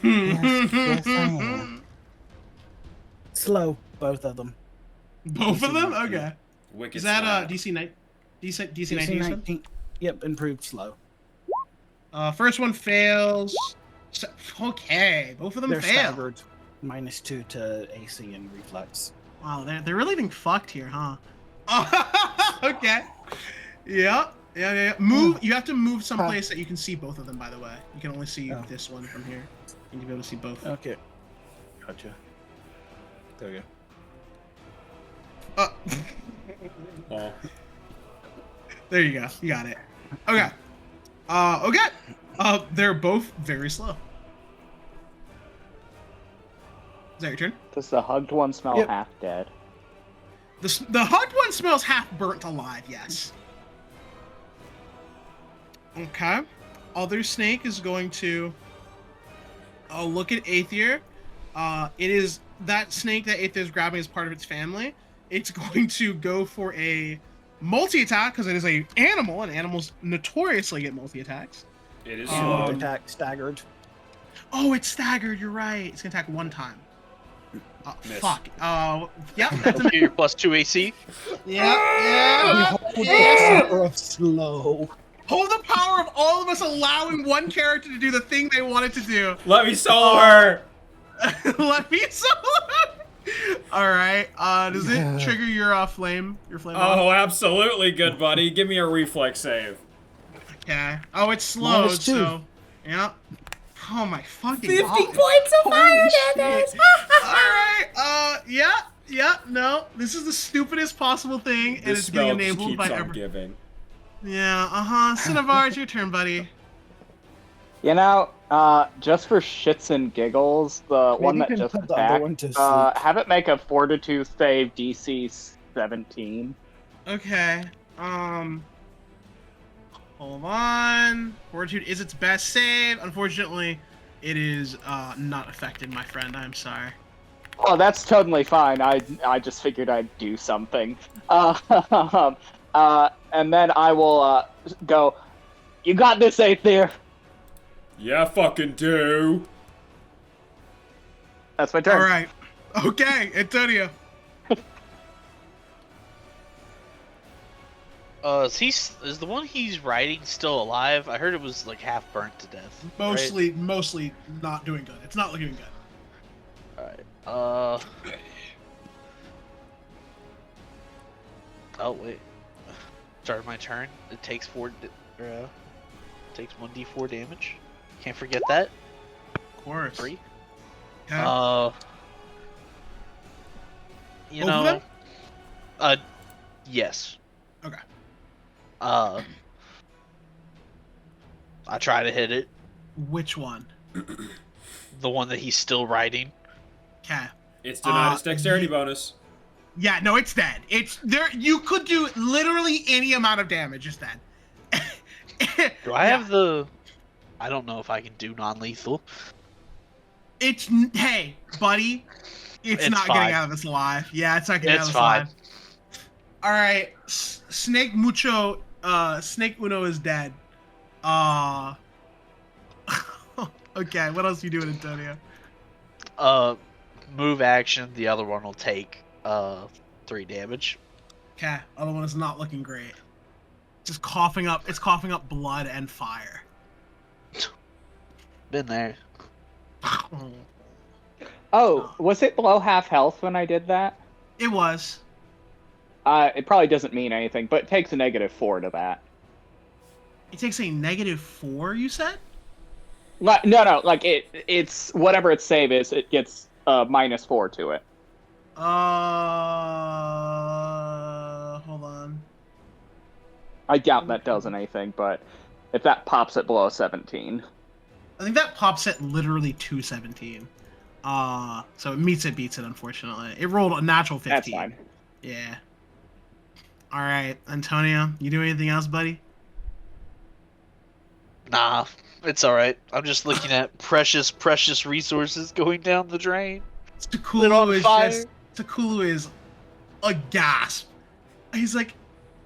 Yes, I am. Slow, both of them. Both of them? Okay. Wicked Is that slap. DC 19? DC 19? Yep, improved slow. First one fails. Okay, both of them They're fail. staggered. -2 to AC and reflex. Wow, they're really being fucked here, huh? Okay. Yeah. Move. You have to move someplace that you can see both of them. By the way, you can only see this one from here. You can be able to see both. Okay. Gotcha. There you go. Oh. There you go. You got it. Okay. Okay. They're both very slow. Is that your turn? Does the hugged one smell half dead? The hugged one smells half burnt alive, yes. Okay. Other snake is going to look at Aethir. It is that snake that Aethir is grabbing as part of its family. It's going to go for a multi-attack because it is an animal, and animals notoriously get multi-attacks. It is slow. Attack staggered. Oh, it's staggered. You're right. It's gonna attack one time. Miss. Fuck. Yep. That's a Your +2 AC. Yeah. Hold the power of slow. Hold the power of all of us allowing one character to do the thing they wanted to do. Let me solo her. Let me solo her. All right. Does it trigger your flame? Your flame. Oh, absolutely, good buddy. Give me a reflex save. Okay. Oh, it's slowed, -2. so yeah. Oh my fucking 50 God. points of fire damage! Alright, yeah, no. This is the stupidest possible thing, and This it's getting spell just enabled keeps by on every. giving. Yeah, Cinnabar, it's your turn, buddy. You know, just for shits and giggles, the one you that can just put the other one attacked, to sleep. have it make a Fortitude save DC 17. Okay, hold on. Fortitude is its best save. Unfortunately, it is not affected, my friend. I'm sorry. Oh, that's totally fine. I just figured I'd do something. And then I will go, you got this, Aethir. Yeah, fucking do. That's my turn. All right. Okay, Antonio. Is the one he's riding still alive? I heard it was like half burnt to death. Mostly not doing good. It's not looking good. Right? Oh wait. Start my turn. It takes takes 1d4 damage. Can't forget that. Of course. 3. Okay. You Both of know. them? Yes. Okay. I try to hit it. Which one? The one that he's still riding. Okay. It's denied its dexterity bonus. Yeah, no, it's dead. It's there. You could do literally any amount of damage. It's dead. Do I have the? I don't know if I can do non-lethal. Hey, buddy. It's not fine. getting out of this alive. Yeah, it's not getting out of It's this fine. alive. All right, Snake Uno is dead. Okay, what else are you doing, Antonio? Move action. The other one will take 3 damage. Okay, other one is not looking great. Just coughing up. It's coughing up blood and fire. Been there. Oh, was it below half health when I did that? It was. It probably doesn't mean anything, but it takes a -4 to that. It takes a -4. You said? No, like it's whatever its save is, it gets -4 to it. Hold on. I doubt that does anything, but if that pops it below 17. I think that pops at literally 217. So it meets it, beats it, unfortunately. It rolled a natural 15. That's fine. Yeah. Alright, Antonio, you do anything else, buddy? Nah, it's alright. I'm just looking at precious resources going down the drain. Lit on fire. Takulu is aghast. He's like,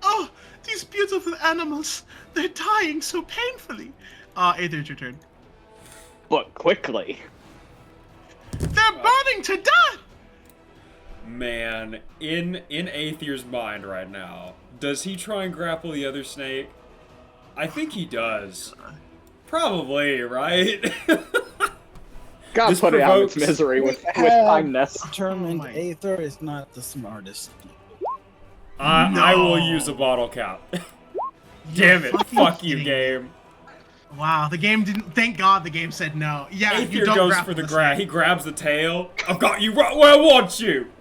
oh, these beautiful animals, they're dying so painfully. Aethir, it's your turn. But quickly. They're burning to death! Man, in Aethir's mind right now, does he try and grapple the other snake? I think he does. Probably, right? God This put it out of its provokes- misery with kindness. Determined Oh my- Aethir is not the smartest. I will No. use a bottle cap. Damn it! fucking Fuck you, kidding me. game. Wow, the game didn't. Thank God the game said no. Yeah, you Aethir don't goes grapple for the this grab. thing. He grabs the tail. I've got you right where I want you.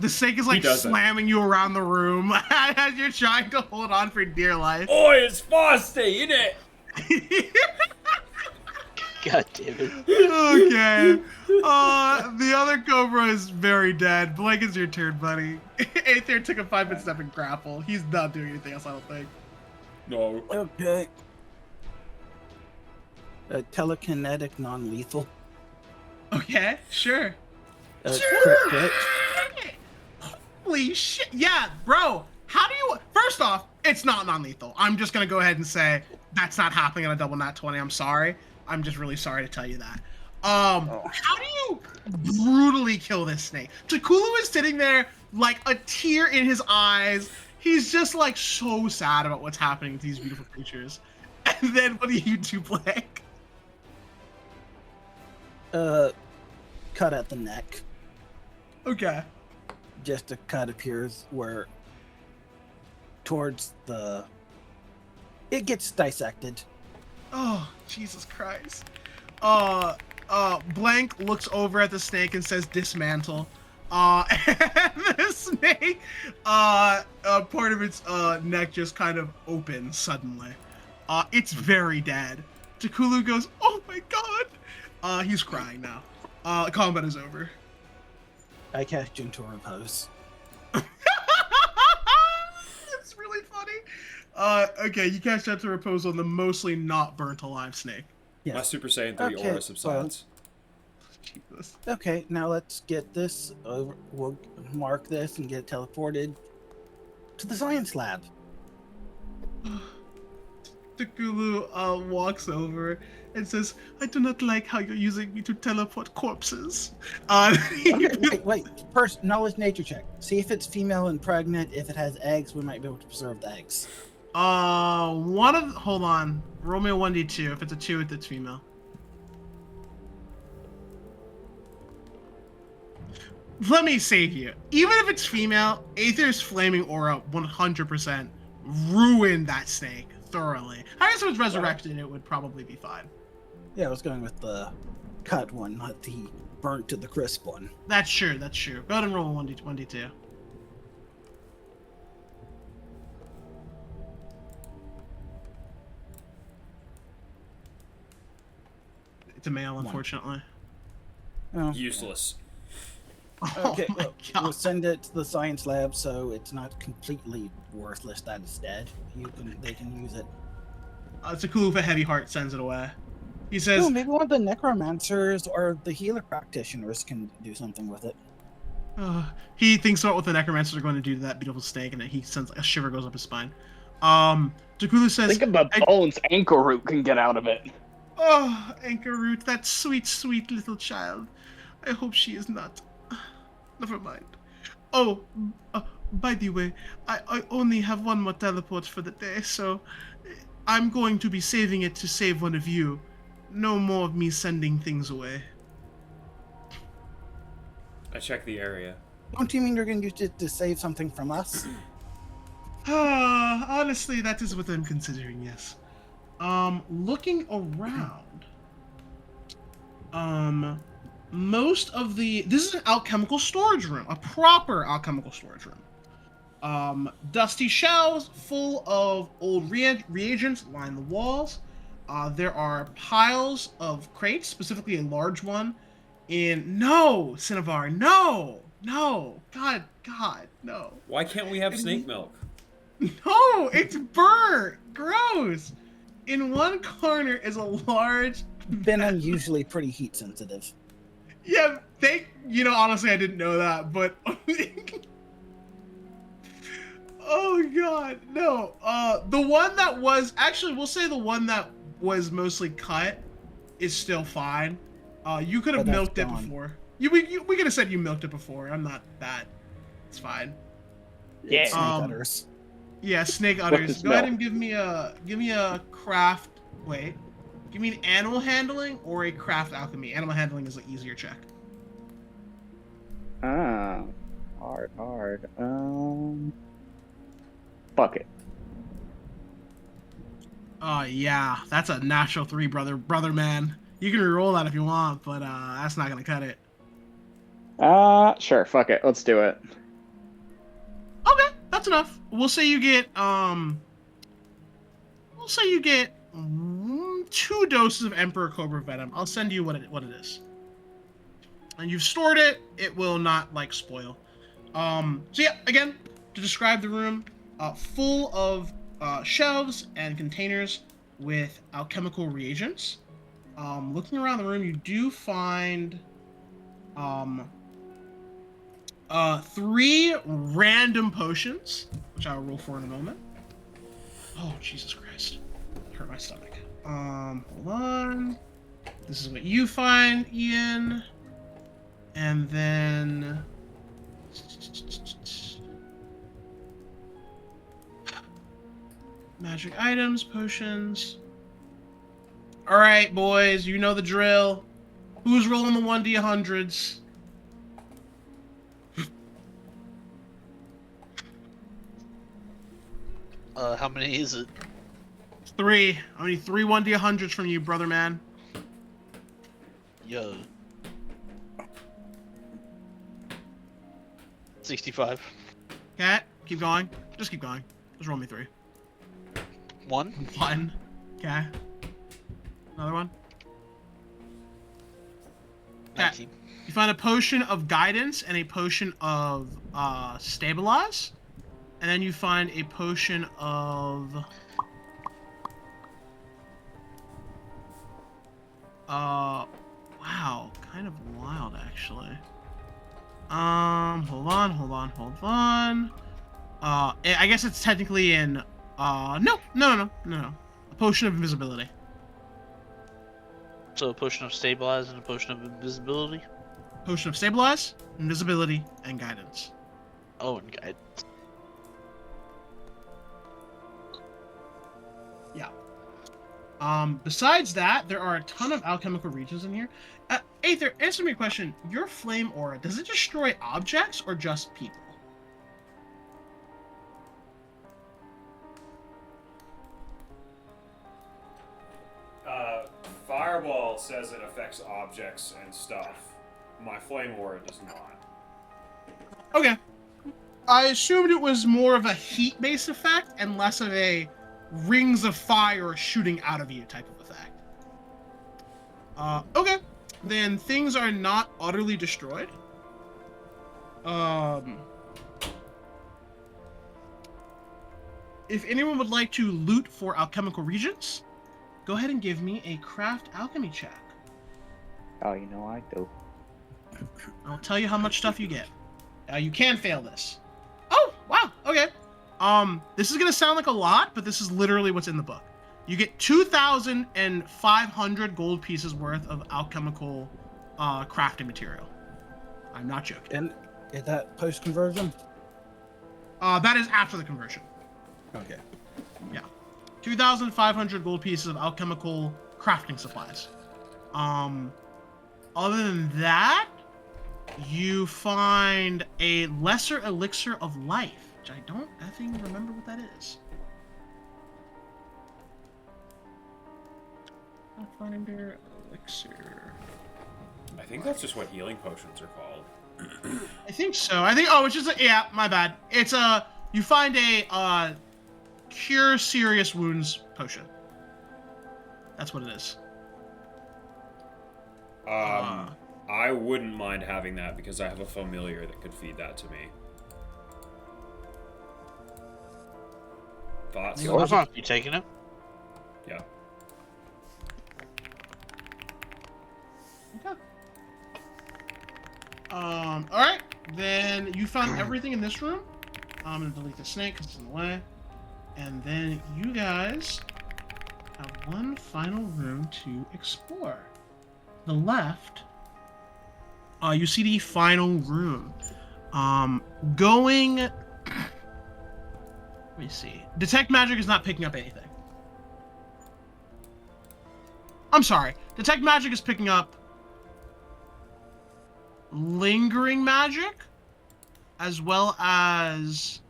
The snake is like doesn't. slamming you around the room as you're trying to hold on for dear life. Oi, it's feisty, innit? God damn it. Okay. The other Cobra is very dead. Blake, it's your turn, buddy. Aether took a 5-foot step and grapple. He's not doing anything else, I don't think. No. Okay. Telekinetic non-lethal. Okay, sure. Crit hit. Holy shit. Yeah, bro. How do you... First off, it's not non-lethal. I'm just going to go ahead and say that's not happening on a double nat 20. I'm sorry. I'm just really sorry to tell you that. How do you brutally kill this snake? Takulu is sitting there like a tear in his eyes. He's just like so sad about what's happening to these beautiful creatures. And then what do you do, Blake? Cut at the neck. Okay. Just a cut appears where towards the... It gets dissected. Oh, Jesus Christ. Blank looks over at the snake and says dismantle. And the snake, part of its neck just kind of opens suddenly. It's very dead. Takulu goes, oh my god! He's crying now. Combat is over. I cast Gentle Repose. It's really funny. Okay, you cast Gentle Repose on the mostly not burnt alive snake. Yes. My Super Saiyan 3 Okay, aura subsides. Jesus. Okay, now let's get this over. We'll mark this and get it teleported to the science lab. Takulu walks over and says, "I do not like how you're using me to teleport corpses." Wait. First, knowledge nature check. See if it's female and pregnant. If it has eggs, we might be able to preserve the eggs. Hold on. Roll me a 1d2. If it's a 2, it's female. Let me save you. Even if it's female, Aethir's flaming aura 100% ruined that snake thoroughly. I guess if it's resurrected, it would probably be fine. Yeah, I was going with the cut one, not the burnt to the crisp one. That's true. Go ahead and roll a 1d2. It's a male, unfortunately. Oh. Useless. Okay, Oh my we'll God. send it to the science lab so it's not completely worthless that it's dead. They can use it. Takulufa Heavy Heart sends it away. He says, Oh, maybe one of the necromancers or the healer practitioners can do something with it. he thinks about what the necromancers are going to do to that beautiful snake, and he sends a shiver goes up his spine. Takulu says, Think of the bones ankle root can get out of it. "Oh, Anchor Root, that sweet, sweet little child. I hope she is not. Never mind. Oh, by the way, I only have one more teleport for the day, so I'm going to be saving it to save one of you. No more of me sending things away." I check the area. Don't you mean you're going to use it to save something from us? Honestly, that is what I'm considering, yes. Looking around. Most of this is an alchemical storage room, a proper alchemical storage room. Dusty shelves full of old reagents line the walls. There are piles of crates, specifically a large one. No, Cinnabar, no, God, no. Why can't we have snake milk? No, it's burnt. Gross. In one corner is a large. Venom usually pretty heat sensitive. Yeah, honestly, I didn't know that, but. Oh God, no. The one that was we'll say the one that was mostly cut is still fine. You could have But that's milked it gone. before. We could have said you milked it before. I'm not that. It's fine. Yeah. Snake udders. Yeah, snake What udders. is Go ahead milk? and give me a craft. Wait, give me an animal handling or a craft alchemy. Animal handling is an easier check. Ah, hard. Fuck it. Yeah, that's a natural 3, brother man. You can reroll that if you want, but that's not gonna cut it. Sure, fuck it. Let's do it. Okay, that's enough. We'll say you get 2 doses of Emperor Cobra Venom. I'll send you what it is. And you've stored it. It will not spoil. So yeah, again, to describe the room, full of shelves and containers with alchemical reagents. Looking around the room, you do find 3 random potions, which I'll roll for in a moment. Oh, Jesus Christ. That hurt my stomach. Hold on. This is what you find, Ian. And then... magic items, potions. Alright, boys, you know the drill. Who's rolling the 1d100s? How many is it? 3. I need 3 1d100s from you, brother man. Yo. 65. Cat, keep going. Just keep going. Just roll me 3. 1. 1. Okay. Another one. Cat, 19. you find a potion of guidance and a potion of stabilize. And then you find a potion of wow, kind of wild actually. Hold on. I guess it's technically in no. A potion of invisibility. Also, a potion of stabilize and a potion of invisibility. Potion of stabilize, invisibility, and guidance. Oh, and guide. Besides that, there are a ton of alchemical regions in here. Aether, answer me a question. Your flame aura, does it destroy objects or just people? Fireball says it affects objects and stuff. My flame aura does not. Okay. I assumed it was more of a heat-based effect and less of a rings of fire shooting out of you type of effect. Okay. Then things are not utterly destroyed. If anyone would like to loot for alchemical regions, go ahead and give me a craft alchemy check. Oh, you know I do. I'll tell you how much stuff you get. You can fail this. Oh, wow. Okay. This is gonna sound like a lot, but this is literally what's in the book. You get 2,500 gold pieces worth of alchemical crafting material. I'm not joking. And is that post conversion? That is after the conversion. Okay. 2,500 gold pieces of alchemical crafting supplies. Other than that, you find a lesser elixir of life, which I don't effing remember what that is. Pathfinder elixir. I think that's just what healing potions are called. I think so. It's just yeah, my bad. It's you find a cure serious wounds potion. That's what it is. I wouldn't mind having that because I have a familiar that could feed that to me. Thoughts? You taking it? Yeah. Okay. All right. Then you found everything in this room. I'm gonna delete the snake because it's in the way. And then you guys have one final room to explore. The left, you see the final room. Let me see. Detect magic is not picking up anything. I'm sorry. Detect magic is picking up lingering magic, as well as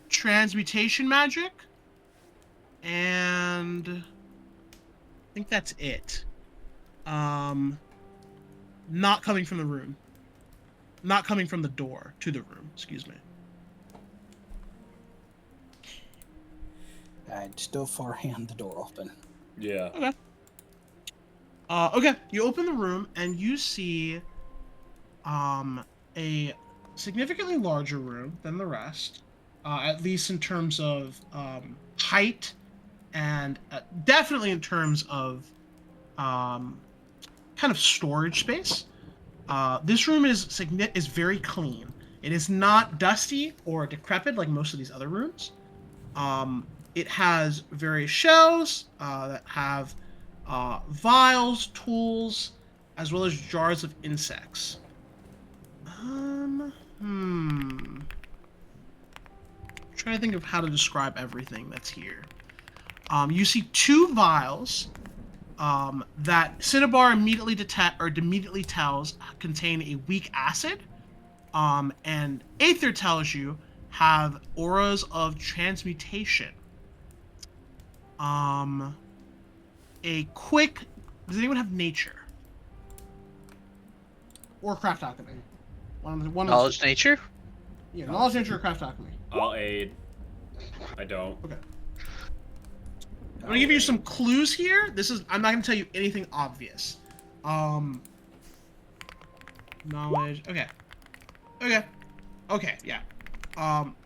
transmutation magic, and I think that's it. Not coming from the room. Not coming from the door to the room, excuse me. I'd still forehand the door open. Yeah. Okay. Okay, you open the room and you see a significantly larger room than the rest, at least in terms of height and definitely in terms of kind of storage space. This room is very clean. It is not dusty or decrepit like most of these other rooms. It has various shelves that have vials, tools, as well as jars of insects. Trying to think of how to describe everything that's here. You see two vials that Cinnabar immediately tells contain a weak acid, and Aethir tells you have auras of transmutation. A quick. Does anyone have nature or craft alchemy? Knowledge nature? Yeah, knowledge nature or craft alchemy. I'll aid. I don't. Okay. I'm gonna give you some clues here. I'm not gonna tell you anything obvious. Knowledge. Okay. Yeah.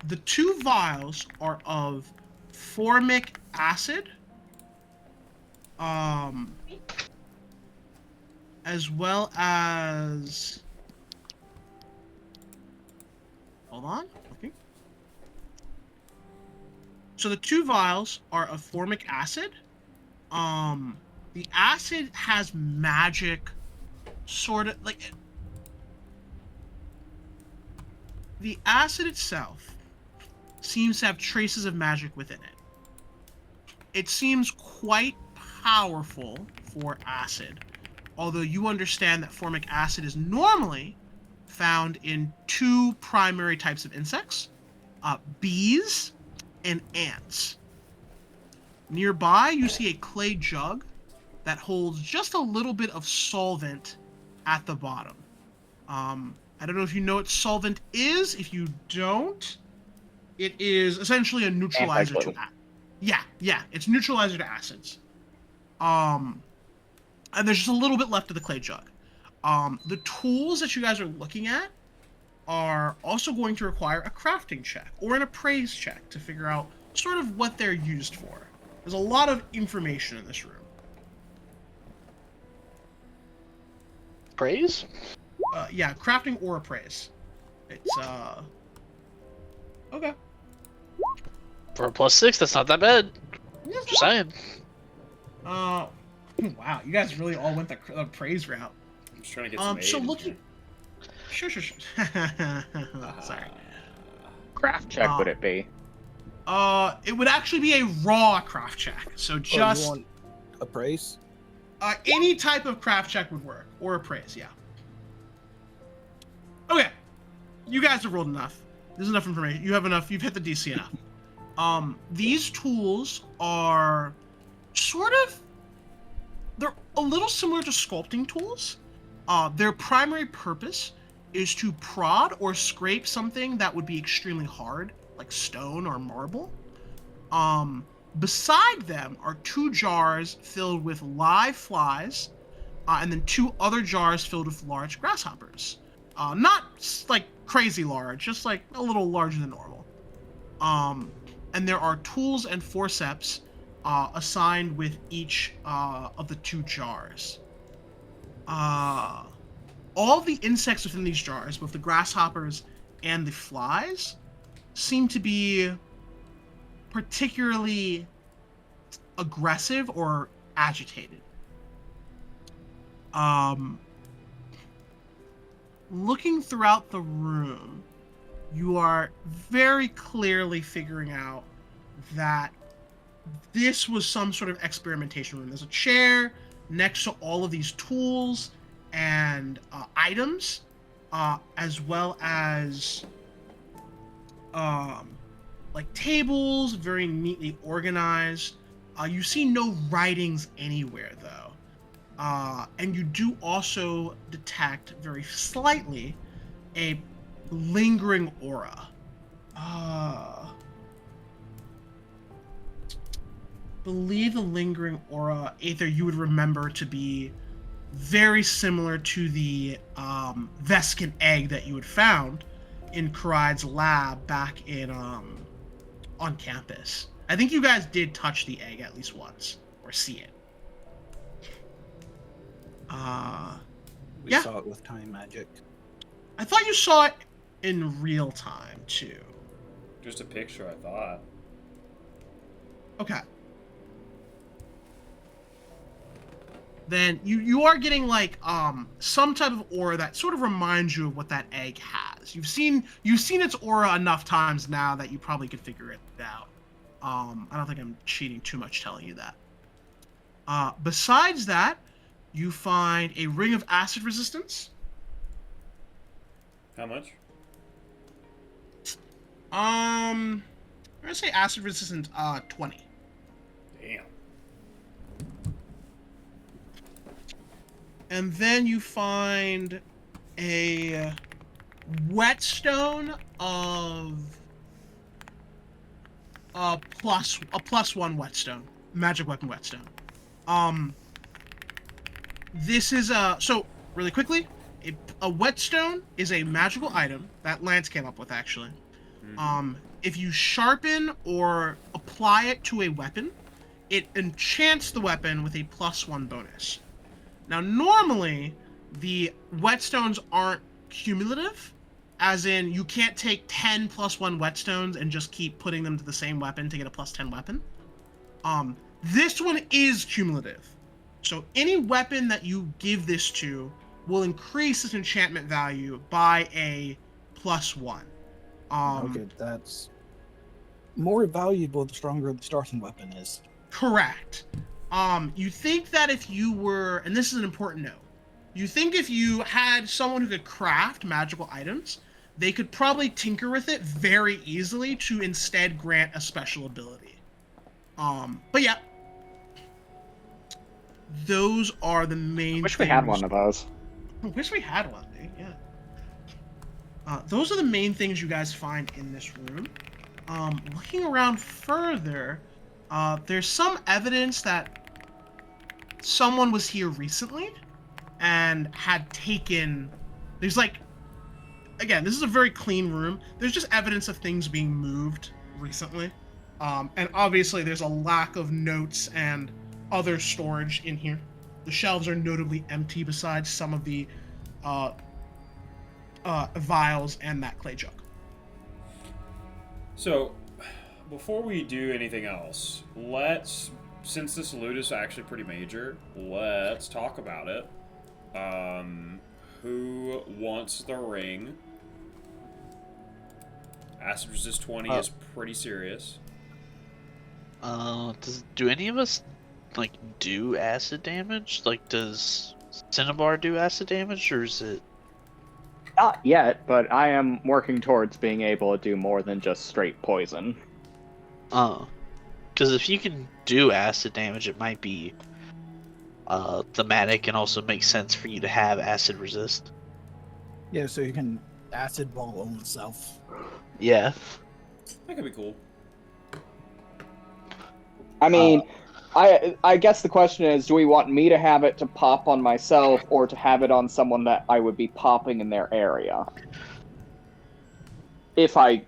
The two vials are of formic acid. As well as. Hold on. Okay. So the two vials are of formic acid, The acid has magic, sort of like. The acid itself seems to have traces of magic within it. It seems quite powerful for acid, although you understand that formic acid is normally found in two primary types of insects, bees and ants. Nearby, you see a clay jug that holds just a little bit of solvent at the bottom. I don't know if you know what solvent is. If you don't, it is essentially a neutralizer to acid. Yeah, it's neutralizer to acids. And there's just a little bit left of the clay jug. The tools that you guys are looking at are also going to require a crafting check or an appraise check to figure out sort of what they're used for. There's a lot of information in this room. Praise? Yeah, crafting or appraise. It's okay. For a +6, that's not that bad. Just saying. Wow, you guys really all went the appraise route. I'm just trying to get some aid. So in looking. here. Sure. Sorry. Craft check would it be? It would actually be a raw craft check. So just you want appraise? any type of craft check would work, or appraise, yeah. Okay, you guys have rolled enough. There's enough information. You have enough. You've hit the DC enough. These tools are sort of. They're a little similar to sculpting tools. Their primary purpose is to prod or scrape something that would be extremely hard, like stone or marble. Beside them are 2 jars filled with live flies, and then 2 other jars filled with large grasshoppers. Not like crazy large, just like a little larger than normal. And there are tools and forceps assigned with each of the 2 jars. All the insects within these jars, both the grasshoppers and the flies, seem to be particularly aggressive or agitated. Looking throughout the room, you are very clearly figuring out that this was some sort of experimentation room. There's a chair next to all of these tools and items, as well as like tables, very neatly organized. You see no writings anywhere, though. And you do also detect, very slightly, a lingering aura. Believe the lingering aura, Aethir, you would remember to be very similar to the Vescan egg that you had found in Karide's lab back in on campus. I think you guys did touch the egg at least once, or see it. We Yeah. saw it with time magic. I thought you saw it in real time too. Just a picture, I thought. Okay. Then you are getting like some type of aura that sort of reminds you of what that egg has. You've seen its aura enough times now that you probably could figure it out. I don't think I'm cheating too much telling you that. Besides that, you find a ring of acid resistance. How much? I'm gonna say acid resistant 20. Damn. And then you find a whetstone of a +1 whetstone, magic weapon whetstone. This is so really quickly, a whetstone is a magical item that Lance came up with actually. If you sharpen or apply it to a weapon, it enchants the weapon with a +1 bonus. Now, normally, the whetstones aren't cumulative, as in you can't take 10 +1 whetstones and just keep putting them to the same weapon to get a +10 weapon. This one is cumulative. So any weapon that you give this to will increase its enchantment value by a +1. Okay, that's more valuable the stronger the starting weapon is. Correct. You think that if you were, and this is an important note, you think if you had someone who could craft magical items, they could probably tinker with it very easily to instead grant a special ability. But yeah, those are the main. Wish we had one of those. I wish we had one, dude. Yeah. Those are the main things you guys find in this room. Looking around further, there's some evidence that someone was here recently and had taken. There's like, again, this is a very clean room. There's just evidence of things being moved recently. And obviously there's a lack of notes and other storage in here. The shelves are notably empty besides some of the vials and that clay jug. So, before we do anything else, since this loot is actually pretty major, let's talk about it. Who wants the ring? Acid resist 20 is pretty serious. Do any of us do acid damage? Like, does Cinnabar do acid damage, or is it? Not yet, but I am working towards being able to do more than just straight poison. Because if you can do acid damage, it might be thematic and also makes sense for you to have acid resist. Yeah, so you can acid ball on itself. Yeah. That could be cool. I mean, I guess the question is, do we want me to have it to pop on myself or to have it on someone that I would be popping in their area? If I'm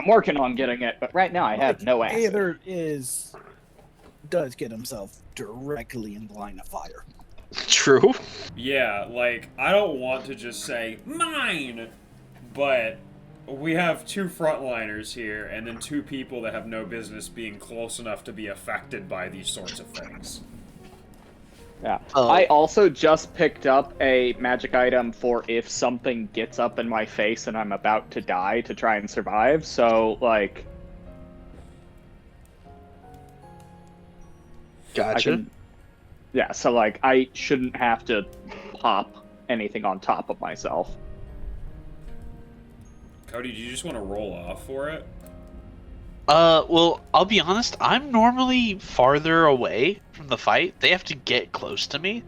working on getting it, but right now I have no acid. Aethir does get himself directly in the line of fire. True. Yeah, like, I don't want to just say, mine! But we have 2 frontliners here, and then 2 people that have no business being close enough to be affected by these sorts of things. Yeah. I also just picked up a magic item for if something gets up in my face and I'm about to die to try and survive, so, like... Gotcha. So, like, I shouldn't have to pop anything on top of myself. Cody, do you just want to roll off for it? Well, I'll be honest, I'm normally farther away from the fight. They have to get close to me.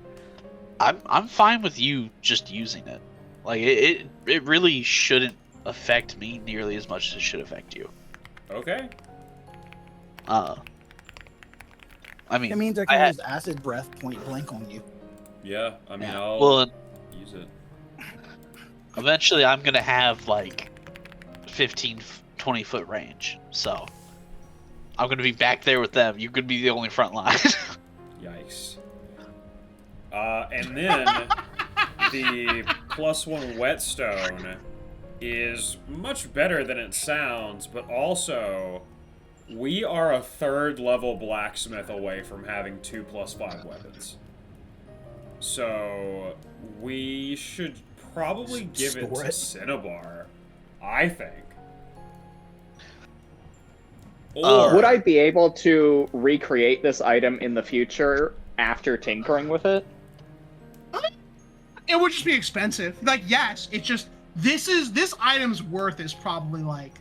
I'm fine with you just using it. Like, it really shouldn't affect me nearly as much as it should affect you. Okay. I mean, it means I can use acid breath point blank on you. Yeah, I mean, I'll use it. Eventually, I'm gonna have, like, 15, 20 foot range, so I'm gonna be back there with them. You're gonna be the only front line. Yikes. And then the +1 whetstone is much better than it sounds, but also we are a 3rd level blacksmith away from having 2 +5 weapons. So we should probably give it to Cinnabar, I think. Or would I be able to recreate this item in the future after tinkering with it? It would just be expensive. Like, yes, it's just this item's worth is probably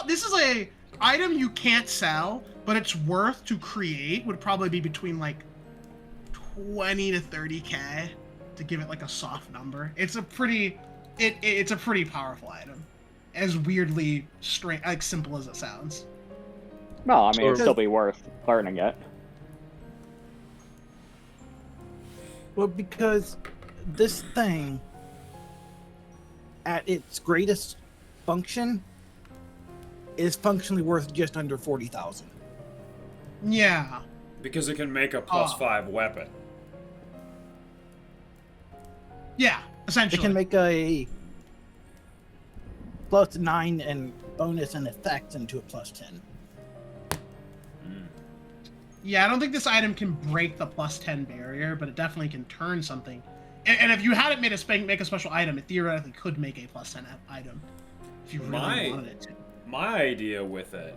this is a item you can't sell, but it's worth to create would probably be between like 20 to 30k to give it like a soft number. It's a pretty powerful item, as weirdly simple as it sounds. No, I mean, it'd still be worth learning it. Well, because this thing, at its greatest function, is functionally worth just under 40,000. Yeah. because it can make a +5 weapon. Yeah, essentially. It can make a +9 and bonus and effects into a +10. Yeah, I don't think this item can break the +10 barrier, but it definitely can turn something. And if you had it make a special item, it theoretically could make a +10 item if you really wanted it to. My idea with it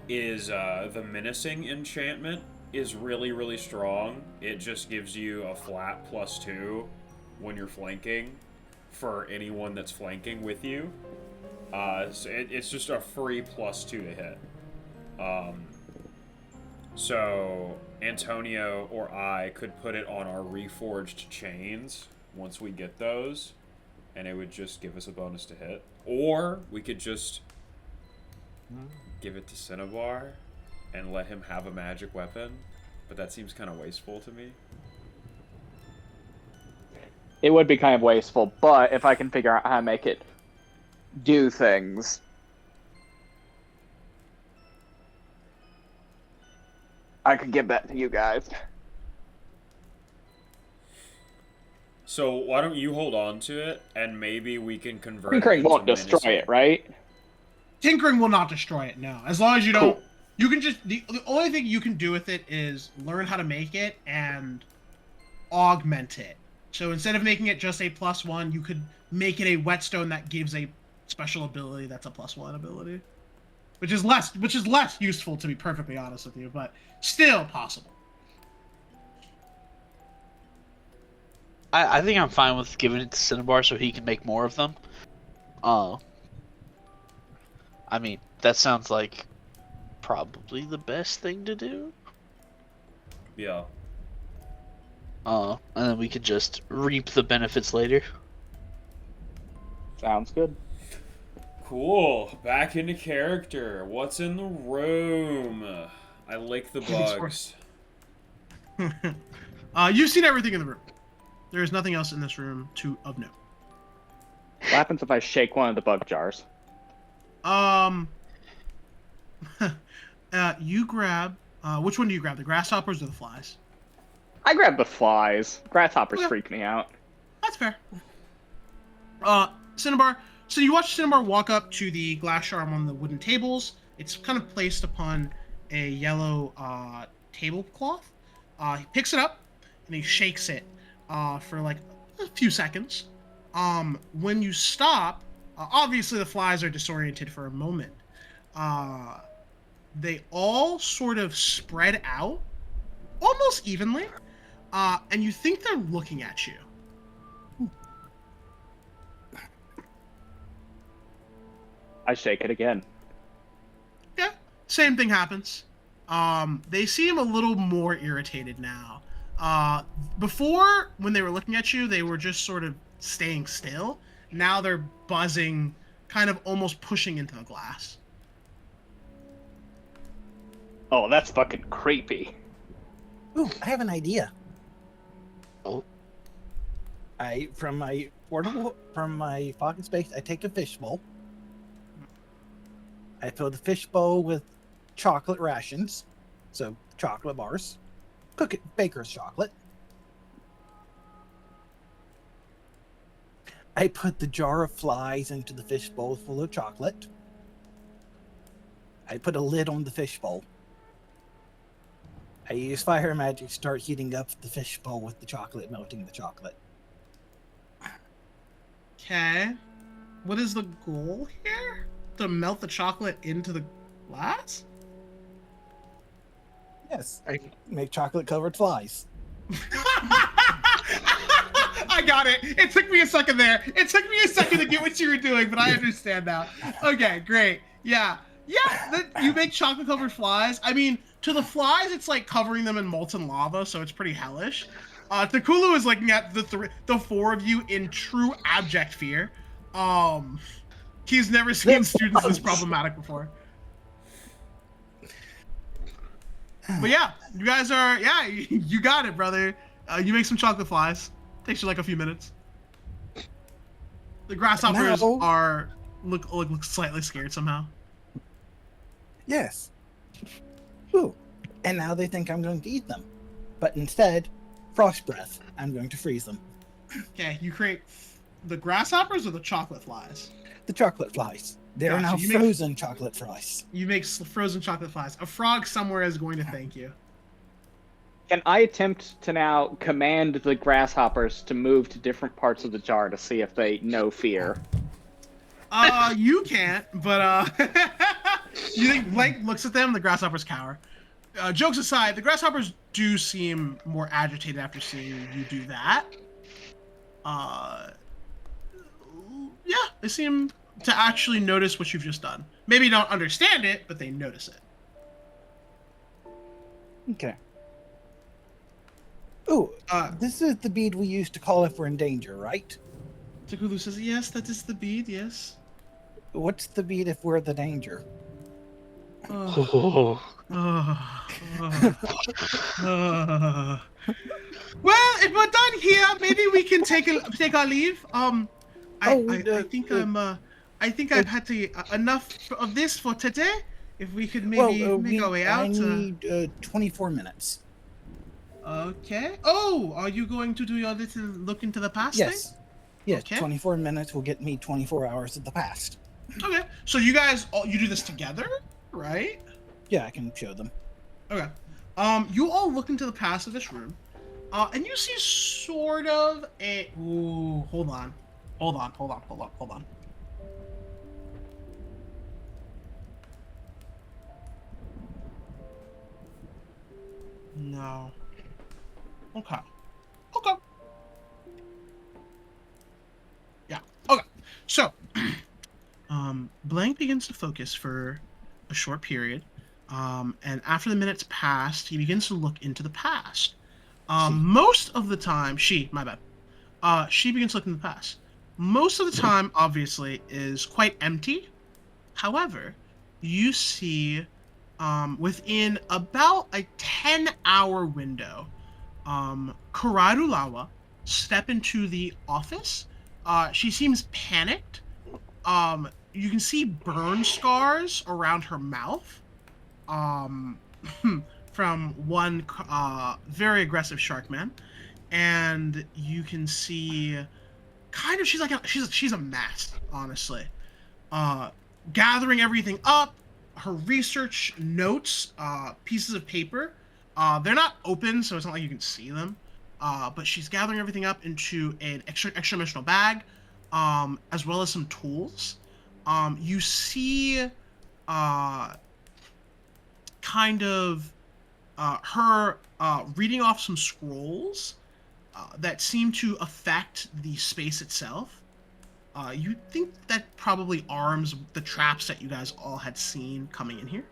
is the menacing enchantment is really, really strong. It just gives you a flat +2 when you're flanking for anyone that's flanking with you. So it's just a free +2 to hit. So Antonio or I could put it on our reforged chains once we get those, and it would just give us a bonus to hit. Or we could just give it to Cinnabar and let him have a magic weapon, but that seems kind of wasteful to me. It would be kind of wasteful, but if I can figure out how to make it do things, I could give that to you guys. So why don't you hold on to it, and maybe we can convert Tinkering it into won't destroy menacing. it, right? Tinkering will not destroy it, no. As long as you don't... Cool. You can just... The only thing you can do with it is learn how to make it and augment it. So instead of making it just a +1, you could make it a whetstone that gives a special ability that's a +1 ability. Which is less useful, to be perfectly honest with you, but still possible. I think I'm fine with giving it to Cinnabar so he can make more of them. I mean, that sounds like probably the best thing to do. Yeah. And then we could just reap the benefits later. Sounds good. Cool. Back into character. What's in the room? I lick the bugs. You've seen everything in the room. There is nothing else in this room of note. What happens if I shake one of the bug jars? You grab... which one do you grab? The grasshoppers or the flies? I grab the flies. Grasshoppers Okay. freak me out. That's fair. Cinnabar. So you watch Cinnabar walk up to the glass jar on the wooden tables. It's kind of placed upon a yellow tablecloth. He picks it up and he shakes it for like a few seconds. When you stop, obviously the flies are disoriented for a moment. They all sort of spread out almost evenly, and you think they're looking at you. I shake it again. Yeah, same thing happens. They seem a little more irritated now. Before, when they were looking at you, they were just sort of staying still. Now they're buzzing, kind of almost pushing into the glass. Oh, that's fucking creepy. Ooh, I have an idea. Oh. From my pocket space, I take a fishbowl. I fill the fishbowl with chocolate rations, so chocolate bars, baker's chocolate. I put the jar of flies into the fishbowl full of chocolate. I put a lid on the fishbowl. I use fire magic to start heating up the fishbowl with the chocolate, melting the chocolate. Okay. What is the goal here? To melt the chocolate into the glass? Yes, I make chocolate-covered flies. I got it. It took me a second there. It took me a second to get what you were doing, but I understand now. Okay, great. Yeah. You make chocolate-covered flies. I mean, to the flies, it's like covering them in molten lava, so it's pretty hellish. Takulu is looking at the four of you in true abject fear. He's never seen students this problematic before. But yeah, you guys are, you got it, brother. You make some chocolate flies. Takes you like a few minutes. The grasshoppers look slightly scared somehow. Yes. Ooh, and now they think I'm going to eat them. But instead, frost breath. I'm going to freeze them. Okay, you create the grasshoppers or the chocolate flies? The chocolate flies. They are now Gotcha, frozen chocolate flies. You make frozen chocolate flies. A frog somewhere is going to thank you. Can I attempt to now command the grasshoppers to move to different parts of the jar to see if they know fear? You can't, but you think Blank looks at them, the grasshoppers cower. Jokes aside, the grasshoppers do seem more agitated after seeing you do that. Yeah, they seem to actually notice what you've just done. Maybe don't understand it, but they notice it. Okay. Oh, this is the bead we use to call if we're in danger, right? Takulu says, yes, that is the bead, yes. What's the bead if we're the danger? Oh. Well, if we're done here, maybe we can take our leave. I think I've had enough of this for today. If we could maybe make our way out. I need 24 minutes. Okay. Oh, are you going to do your little look into the past Yes. thing? Yes, Okay. 24 minutes will get me 24 hours of the past. Okay. So you guys, you do this together, right? Yeah, I can show them. Okay. You all look into the past of this room, and you see sort of a. Ooh, hold on. No. Okay. Yeah. Okay. So, Blank begins to focus for a short period, and after the minutes passed, he begins to look into the past. Most of the time, she begins to look in the past. Most of the time, obviously, is quite empty. However, you see, within about a 10-hour window, Kararulawa step into the office. She seems panicked. You can see burn scars around her mouth, from one very aggressive shark man, and you can see kind of she's a mess, honestly. Gathering everything up, her research notes, pieces of paper. They're not open, so it's not like you can see them. But she's gathering everything up into an extra dimensional bag, as well as some tools. You see, kind of, her reading off some scrolls that seem to affect the space itself. You think that probably arms the traps that you guys all had seen coming in here.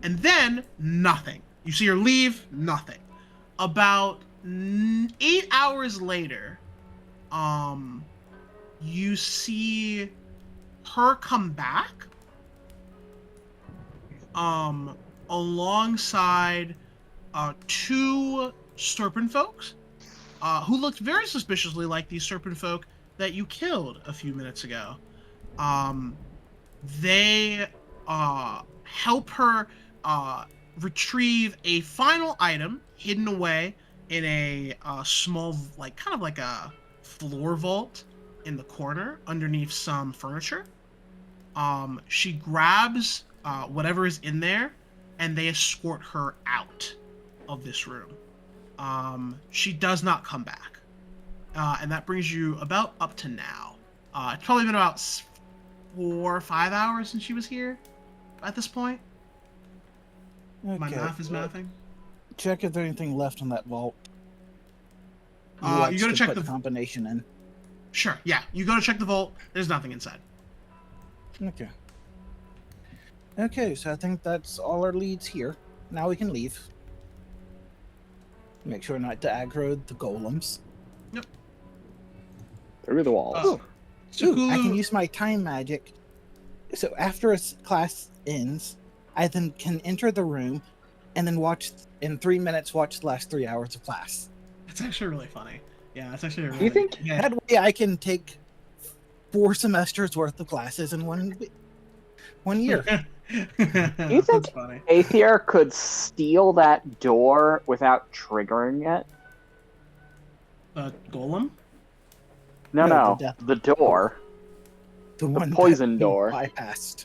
And then, nothing. You see her leave, nothing. About 8 hours later, you see her come back, alongside two serpent folks, who looked very suspiciously like these serpent folk that you killed a few minutes ago. They help her retrieve a final item hidden away in a small, kind of like a floor vault in the corner underneath some furniture. She grabs whatever is in there, and they escort her out of this room. She does not come back. And that brings you about up to now. It's probably been about 4 or 5 hours since she was here at this point. Okay. My math is mathing. Check if there's anything left on that vault. You gotta check put the combination in. Sure, yeah. You go to check the vault. There's nothing inside. Okay. Okay, so I think that's all our leads here. Now we can leave. Make sure not to aggro the golems. Yep. Through the walls. Ooh, I can Takulu, use my time magic. So after a class ends, I then can enter the room and then in 3 minutes watch the last 3 hours of class. That's actually really funny. Yeah, that's actually really. Do you think- Yeah. That way I can take 4 semesters worth of classes in 1 year. You That's think- funny. Aethir could steal that door without triggering it? Golem? No, No, no, the death- the door. The one that poison we door. bypassed.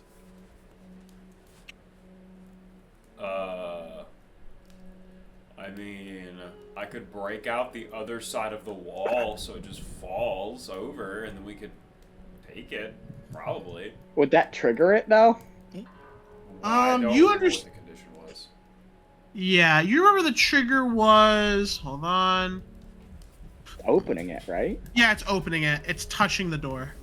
I I mean, I could break out the other side of the wall so it just falls over, and then we could take it. Probably. Would that trigger it though? I don't you remember what underst- the condition was. Yeah, you remember the trigger was. Hold on. Opening it, right? Yeah, it's opening it. It's touching the door.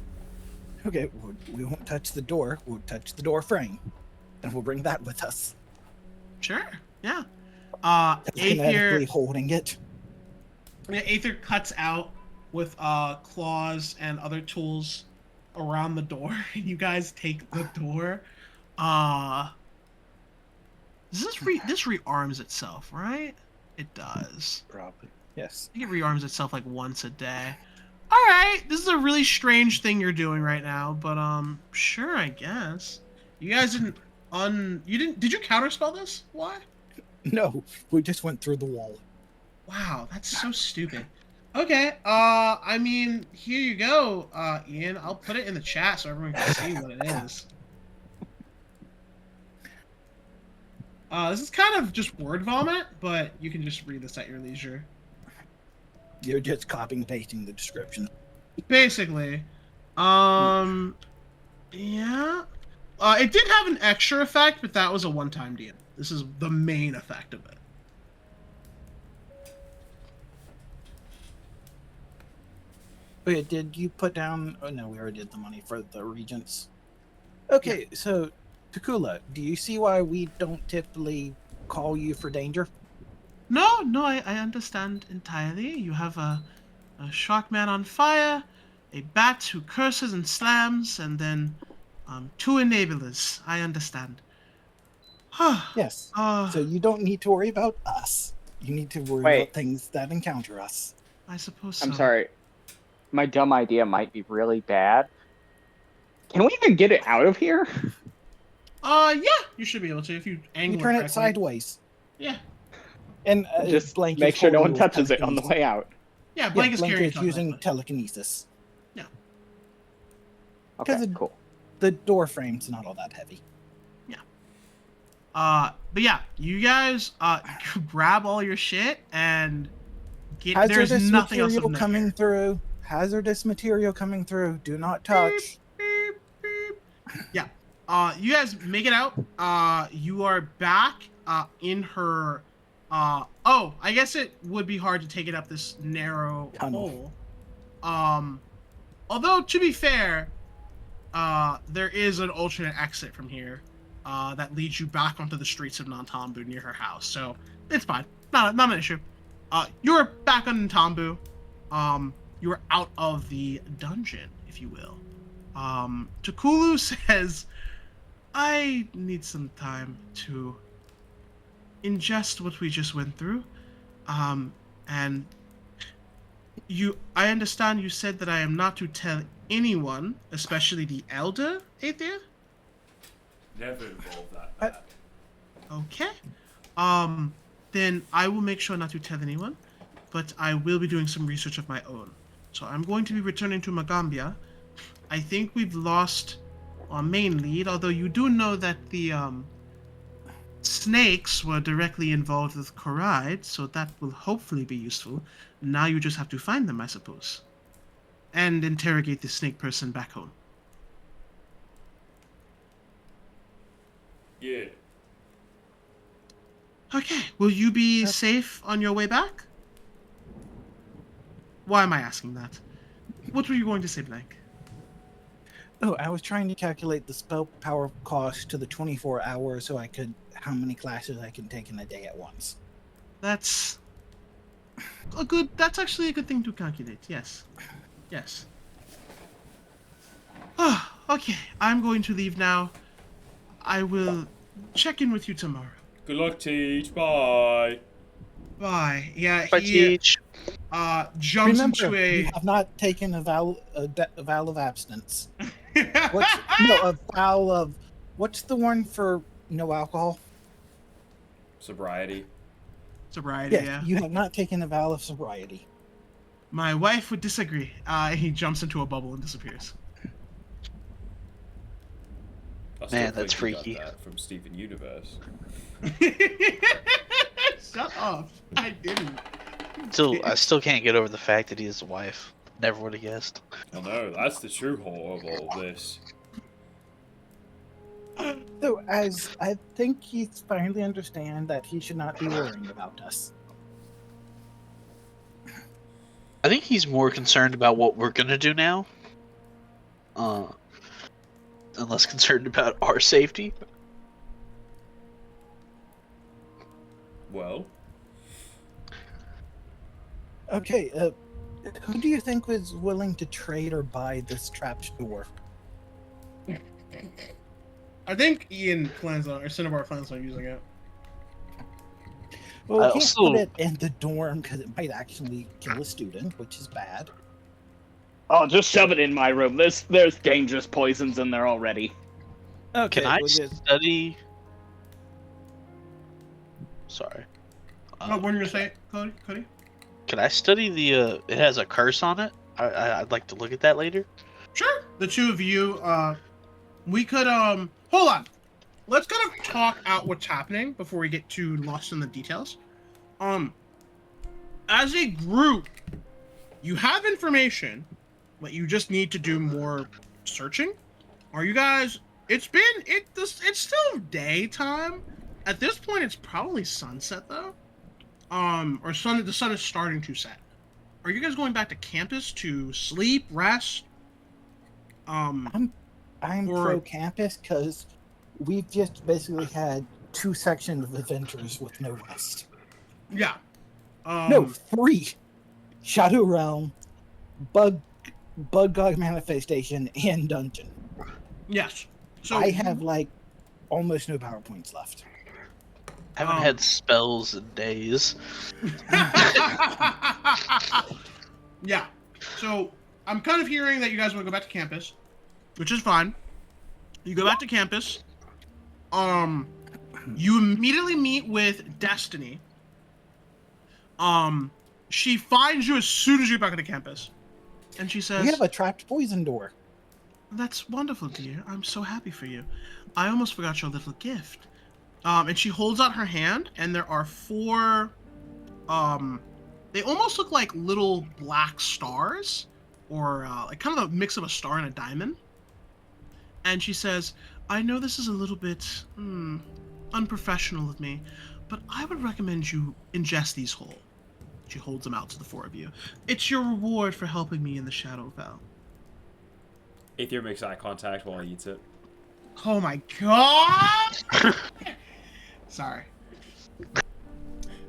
Okay, we won't touch the door. We'll touch the door frame, and we'll bring that with us. Sure. Yeah. Kinetically Aethir. holding it. Yeah, Aether cuts out with claws and other tools around the door, and you guys take the door. This rearms itself, right? It does. Probably. Yes. I think it rearms itself like once a day. All right, this is a really strange thing you're doing right now, but sure, I guess. You guys didn't did you counterspell this? Why? No, we just went through the wall. Wow, that's so stupid. Okay, I mean, here you go, Ian. I'll put it in the chat so everyone can see what it is. This is kind of just word vomit, but you can just read this at your leisure. You're just copying and pasting the description. Basically. Yeah. It did have an extra effect, but that was a one-time deal. This is the main effect of it. Okay, did you put down... Oh, no, we already did the money for the regents. Okay, so, Takula, do you see why we don't typically call you for danger? No, I understand entirely. You have a shark man on fire, a bat who curses and slams, and then 2 enablers. I understand. Yes. So you don't need to worry about us. You need to worry about things that encounter us. I suppose so. I'm sorry. My dumb idea might be really bad. Can we even get it out of here? Yeah, you should be able to if you angle You turn it correctly. sideways. Yeah. And Just Blank make is sure no one holding with touches it on the telekinesis. way out. Yeah, Yeah, Blank is Blank carrying is it using automatically. telekinesis. Okay, Because it- cool. The door frame's not all that heavy. But yeah, you guys grab all your shit and get. Hazardous There's nothing else material of note coming here. through. Hazardous material coming through. Do not touch. Beep, beep. Yeah. You guys make it out. You are back in her. Oh, I guess it would be hard to take it up this narrow Tunnel. hole. Although to be fair, there is an alternate exit from here. That leads you back onto the streets of Nantambu near her house, so it's fine. Not an issue. You're back on Nantambu. You're out of the dungeon, if you will. Takulu says, I need some time to ingest what we just went through. And I understand you said that I am not to tell anyone, especially the elder, Aethir? Never involved that. Okay. Then I will make sure not to tell anyone, but I will be doing some research of my own. So I'm going to be returning to Magambia. I think we've lost our main lead, although you do know that the snakes were directly involved with Koride, so that will hopefully be useful. Now you just have to find them, I suppose. And interrogate the snake person back home. Yeah. Okay, will you be safe on your way back? Why am I asking that? What were you going to say, Blank? Oh, I was trying to calculate the spell power cost to the 24 hours so I could how many classes I can take in a day at once. That's actually a good thing to calculate, yes. Yes. Okay, I'm going to leave now. I will check in with you tomorrow. Good luck, Teach. Bye. Bye. Yeah, But he Teach, jumps Remember, into a... you have not taken a vow of abstinence. A vow of... What's the one for no alcohol? Sobriety. Sobriety, Yes, yeah. you have not taken a vow of sobriety. My wife would disagree. He jumps into a bubble and disappears. I still Man, that's think you got freaky. that from Steven Universe. Shut up. I didn't. I still can't get over the fact that he has a wife. Never would have guessed. I know, that's the true whole of all this. So, as I think he's finally understand that he should not be worrying about us. I think he's more concerned about what we're gonna do now. And less concerned about our safety. Well, Okay, who do you think was willing to trade or buy this trapped door? I think Ian plans on, or Cinnabar plans on using it. Well, I we can't also- put it in the dorm because it might actually kill a student, which is bad. Oh, just shove it in my room. There's dangerous poisons in there already. Okay, Can I we'll just- study? Sorry. What were you gonna say, Cody? Can I study the? It has a curse on it. I'd like to look at that later. Sure. The two of you, we could hold on. Let's kind of talk out what's happening before we get too lost in the details. As a group, you have information, but you just need to do more searching. Are you guys? It's still daytime. At this point, it's probably sunset though. The sun is starting to set. Are you guys going back to campus to sleep, rest? I'm or- pro campus because we've just basically had 2 sections of adventures with no rest. Yeah. No, 3. Shadow Realm, Bug God Manifestation, and Dungeon. Yes. So I have like almost no PowerPoints left. I haven't had spells in days. Yeah. So I'm kind of hearing that you guys want to go back to campus, which is fine. You go back to campus. You immediately meet with Destiny. She finds you as soon as you get back to campus, and she says, We have a trapped poison door. "That's wonderful, dear. I'm so happy for you. I almost forgot your little gift." And she holds out her hand, and there are 4, they almost look like little black stars, or like kind of a mix of a star and a diamond. And she says, "I know this is a little bit unprofessional of me, but I would recommend you ingest these whole." She holds them out to the 4 of you. "It's your reward for helping me in the Shadowfell." Aethir makes eye contact while he eats it. Oh my god! Sorry.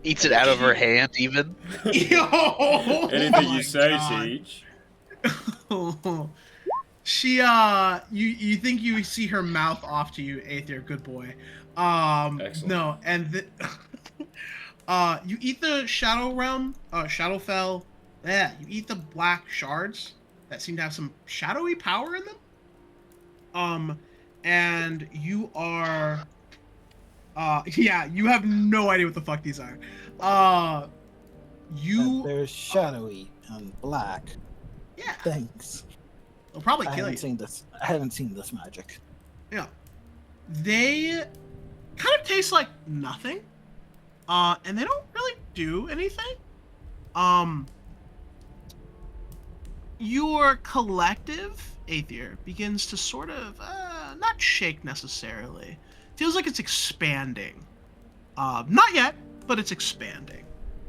Eats it out of her hand, even. Yo! Anything Oh you my say, God. Teach. She you think you see her mouth off to you, Aethir, good boy. Excellent. No, and you eat the Shadow Realm, Shadowfell. Yeah, you eat the black shards that seem to have some shadowy power in them. And you are yeah, you have no idea what the fuck these are. There's shadowy and black. Yeah, Thanks. they'll probably I kill haven't you. seen this. I haven't seen this magic. Yeah. They kind of taste like nothing. And they don't really do anything. Your collective, Aethir, begins to sort of, not shake necessarily. Feels like it's expanding. Not yet, but it's expanding.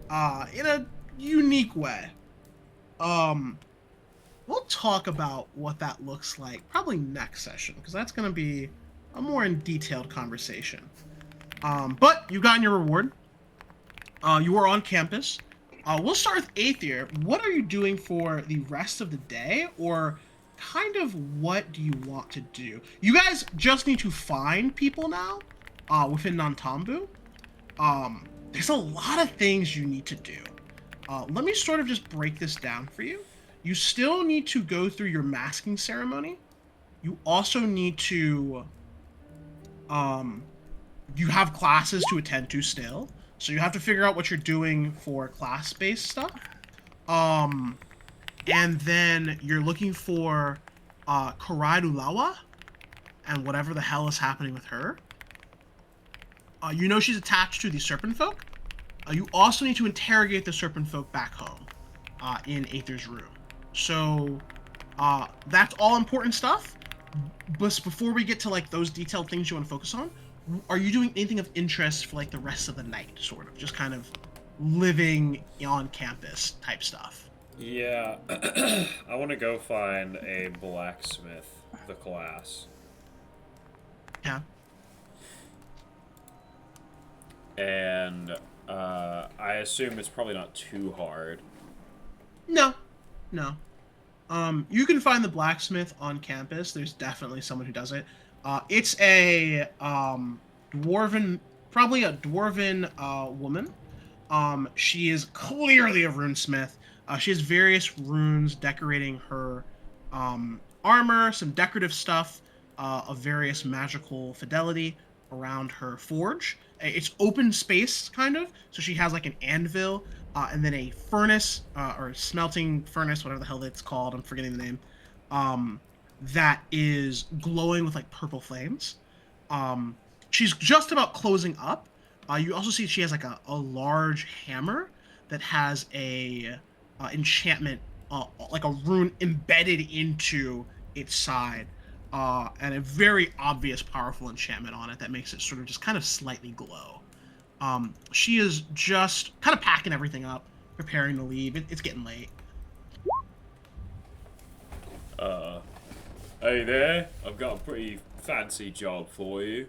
In a unique way. We'll talk about what that looks like probably next session, because that's going to be a more in detailed conversation. But you've gotten your reward. You are on campus. We'll start with Aethir. What are you doing for the rest of the day, or kind of what do you want to do? You guys just need to find people now within Nantambu. There's a lot of things you need to do. Let me sort of just break this down for you. You still need to go through your masking ceremony. You also need to you have classes to attend to still. So you have to figure out what you're doing for class-based stuff. And then you're looking for Karaidulawa and whatever the hell is happening with her. You know she's attached to the Serpent Folk. You also need to interrogate the serpent folk back home in Aethir's room. So that's all important stuff. But before we get to like those detailed things you want to focus on, are you doing anything of interest for like the rest of the night, sort of just kind of living on campus type stuff? Yeah, I want to go find a blacksmith, the class. Yeah. And I assume it's probably not too hard. No, no. You can find the blacksmith on campus. There's definitely someone who does it. It's a dwarven, probably a dwarven woman. She is clearly a runesmith. She has various runes decorating her armor, some decorative stuff of various magical fidelity around her forge. It's open space, kind of. So she has like an anvil and then a furnace or smelting furnace, whatever the hell that's called. I'm forgetting the name. That is glowing with like purple flames. She's just about closing up. You also see she has like a large hammer that has a enchantment, like a rune embedded into its side, and a very obvious, powerful enchantment on it that makes it sort of just kind of slightly glow. She is just kind of packing everything up, preparing to leave. It's getting late. Hey there, I've got a pretty fancy job for you.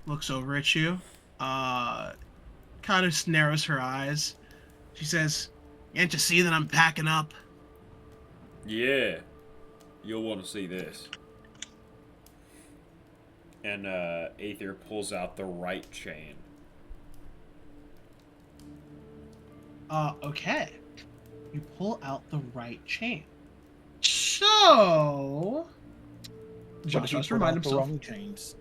Looks over at you, kind of narrows her eyes. She says, "Can't you see that I'm packing up?" Yeah, you'll want to see this. And Aethir pulls out the right chain. Okay. You pull out the right chain. So, Josh has to remind the himself. wrong chains.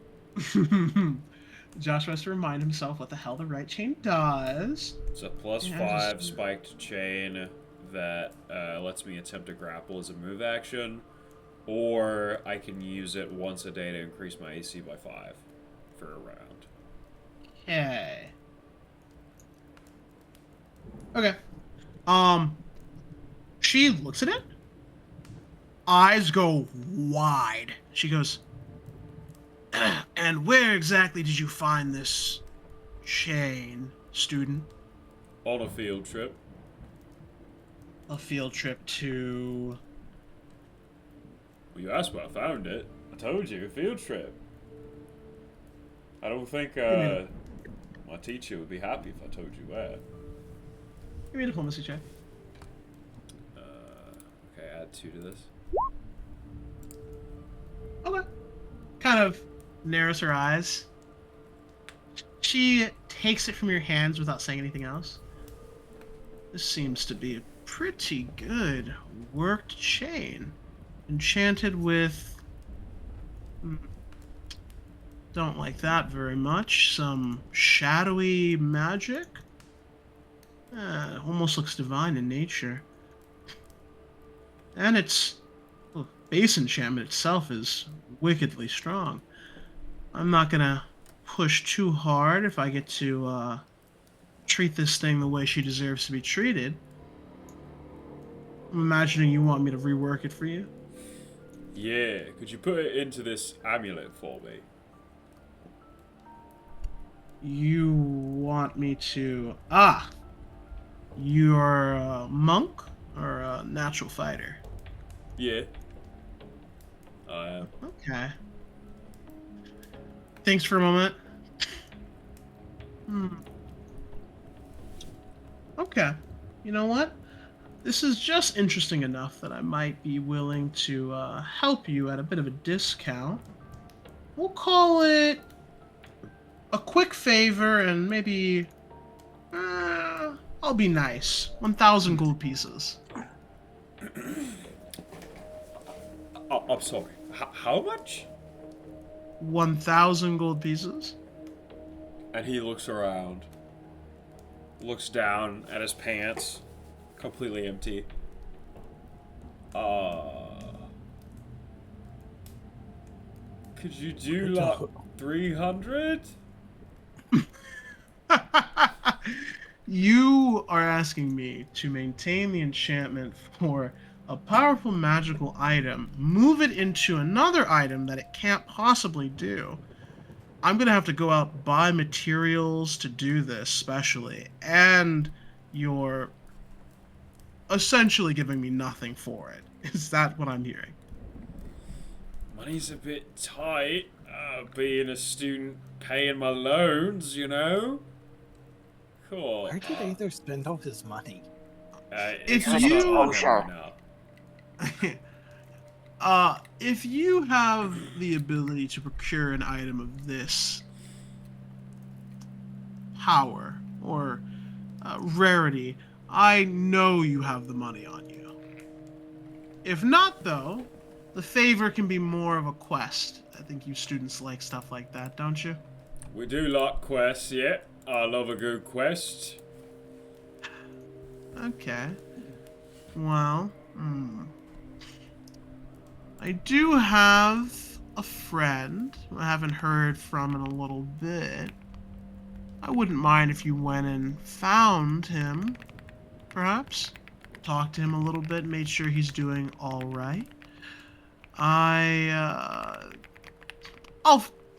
Josh has to remind himself what the hell the right chain does. It's a plus Yeah, 5 spiked chain that lets me attempt to grapple as a move action, or I can use it once a day to increase my AC by 5 for a round. Okay. Okay. She looks at it. Eyes go wide. She goes, "And where exactly did you find this chain, student?" On a field trip. A field trip to... Well, you asked where I found it. I told you, field trip. I don't think my teacher would be happy if I told you where. Give me a diplomacy check. Okay, add 2 to this. Okay. Kind of narrows her eyes. She takes it from your hands without saying anything else. This seems to be a pretty good worked chain. Enchanted with... don't like that very much. Some shadowy magic. Almost looks divine in nature. And its base enchantment itself is wickedly strong. I'm not gonna push too hard if I get to treat this thing the way she deserves to be treated. I'm imagining you want me to rework it for you. Yeah, could you put it into this amulet for me? You want me to... You're a monk or a natural fighter? Yeah. I am. Okay. Thanks for a moment. Okay. You know what? This is just interesting enough that I might be willing to help you at a bit of a discount. We'll call it a quick favor and maybe... I'll be nice. 1,000 gold pieces. Oh, I'm sorry. How much? 1,000 gold pieces. And he looks around. Looks down at his pants. Completely empty. Could you do like 300? You are asking me to maintain the enchantment for a powerful magical item, move it into another item that it can't possibly do. I'm gonna have to go out buy materials to do this specially, and you're essentially giving me nothing for it. Is that what I'm hearing? Money's a bit tight, being a student paying my loans, you know? Cool. Where did Aether spend all his money? If It's you- not on him right now. If you have the ability to procure an item of this power or rarity, I know you have the money on you. If not, though, the favor can be more of a quest. I think you students like stuff like that, don't you? We do like quests, yeah. I love a good quest. Okay. Well, I do have a friend who I haven't heard from in a little bit. I wouldn't mind if you went and found him, perhaps. Talked to him a little bit, made sure he's doing all right. I'll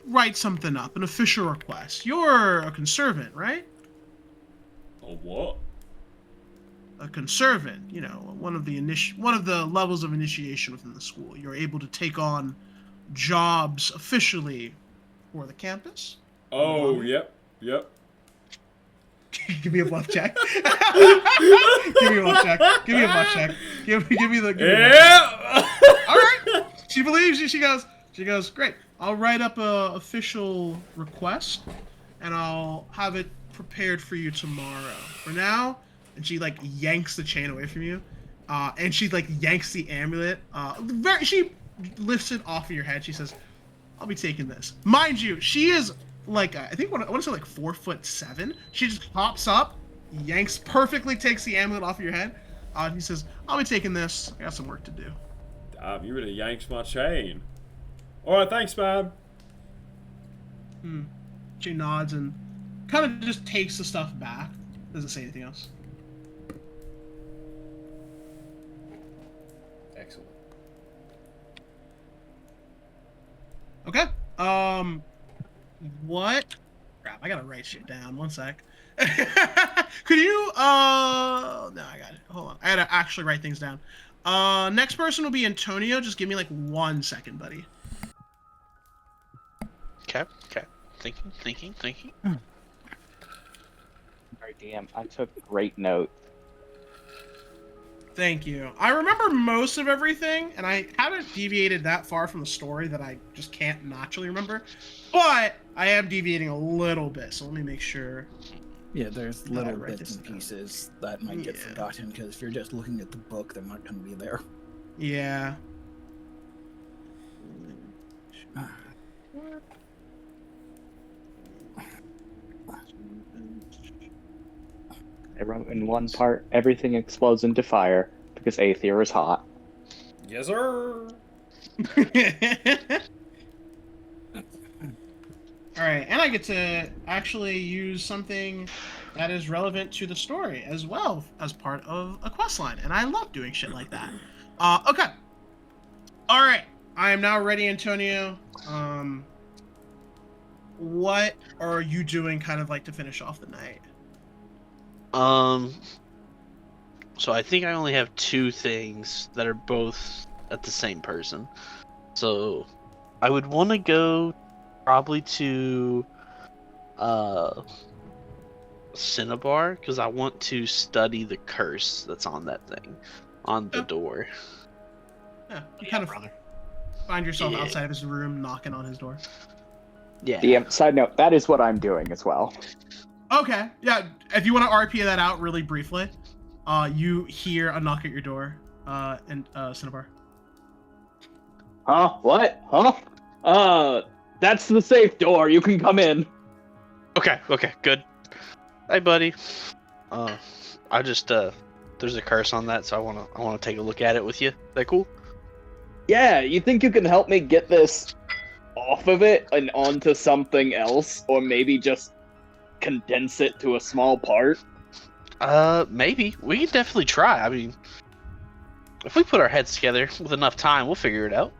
write something up, an official request. You're a conservant, right? A what? A conservant, you know, one of the levels of initiation within the school. You're able to take on jobs officially for the campus. Oh, yep. Give me a bluff check. Give me a bluff check. Give me a bluff check. Give me the. Yeah! All right. She believes you. She goes. Great. I'll write up a official request, and I'll have it prepared for you tomorrow. For now, and she like yanks the chain away from you, and she like yanks the amulet. She lifts it off of your head. She says, "I'll be taking this." Mind you, she is like I want to say like 4'7". She just hops up, yanks perfectly, takes the amulet off of your head. He says, "I'll be taking this. I got some work to do." Damn, you really yanked my chain. Alright, thanks, man. She nods and kind of just takes the stuff back. Doesn't say anything else. Excellent. Okay. What? Crap, I gotta write shit down. One sec. Could you, no, I got it. Hold on. I gotta actually write things down. Next person will be Antonio. Just give me like 1 second, buddy. Okay. Thinking. Sorry, DM. I took great note. Thank you. I remember most of everything, and I haven't deviated that far from the story that I just can't naturally remember. But I am deviating a little bit, so let me make sure. Yeah, there's Did I little write bits this and down? pieces that might get Yeah. forgotten because if you're just looking at the book, they're not going to be there. Yeah. I wrote in one part, everything explodes into fire because Aethir is hot. Yes, sir. Alright, and I get to actually use something that is relevant to the story as well as part of a questline, and I love doing shit like that. Okay. Alright, I am now ready, Antonio. What are you doing kind of like to finish off the night? So I think I only have 2 things that are both at the same person. So I would want to go probably to Cinnabar because I want to study the curse that's on that thing on the door. Yeah, you kind of brother. find yourself Yeah. outside of his room knocking on his door. Yeah. DM, side note, that is what I'm doing as well. Okay, yeah, if you want to RP that out really briefly, you hear a knock at your door, and Cinnabar. Huh? What? Huh? That's the safe door. You can come in. Okay, good. Hey, buddy. I just there's a curse on that, so I wanna take a look at it with you. Is that cool? Yeah, you think you can help me get this off of it and onto something else, or maybe just condense it to a small part? Maybe. We can definitely try. I mean, if we put our heads together with enough time, we'll figure it out.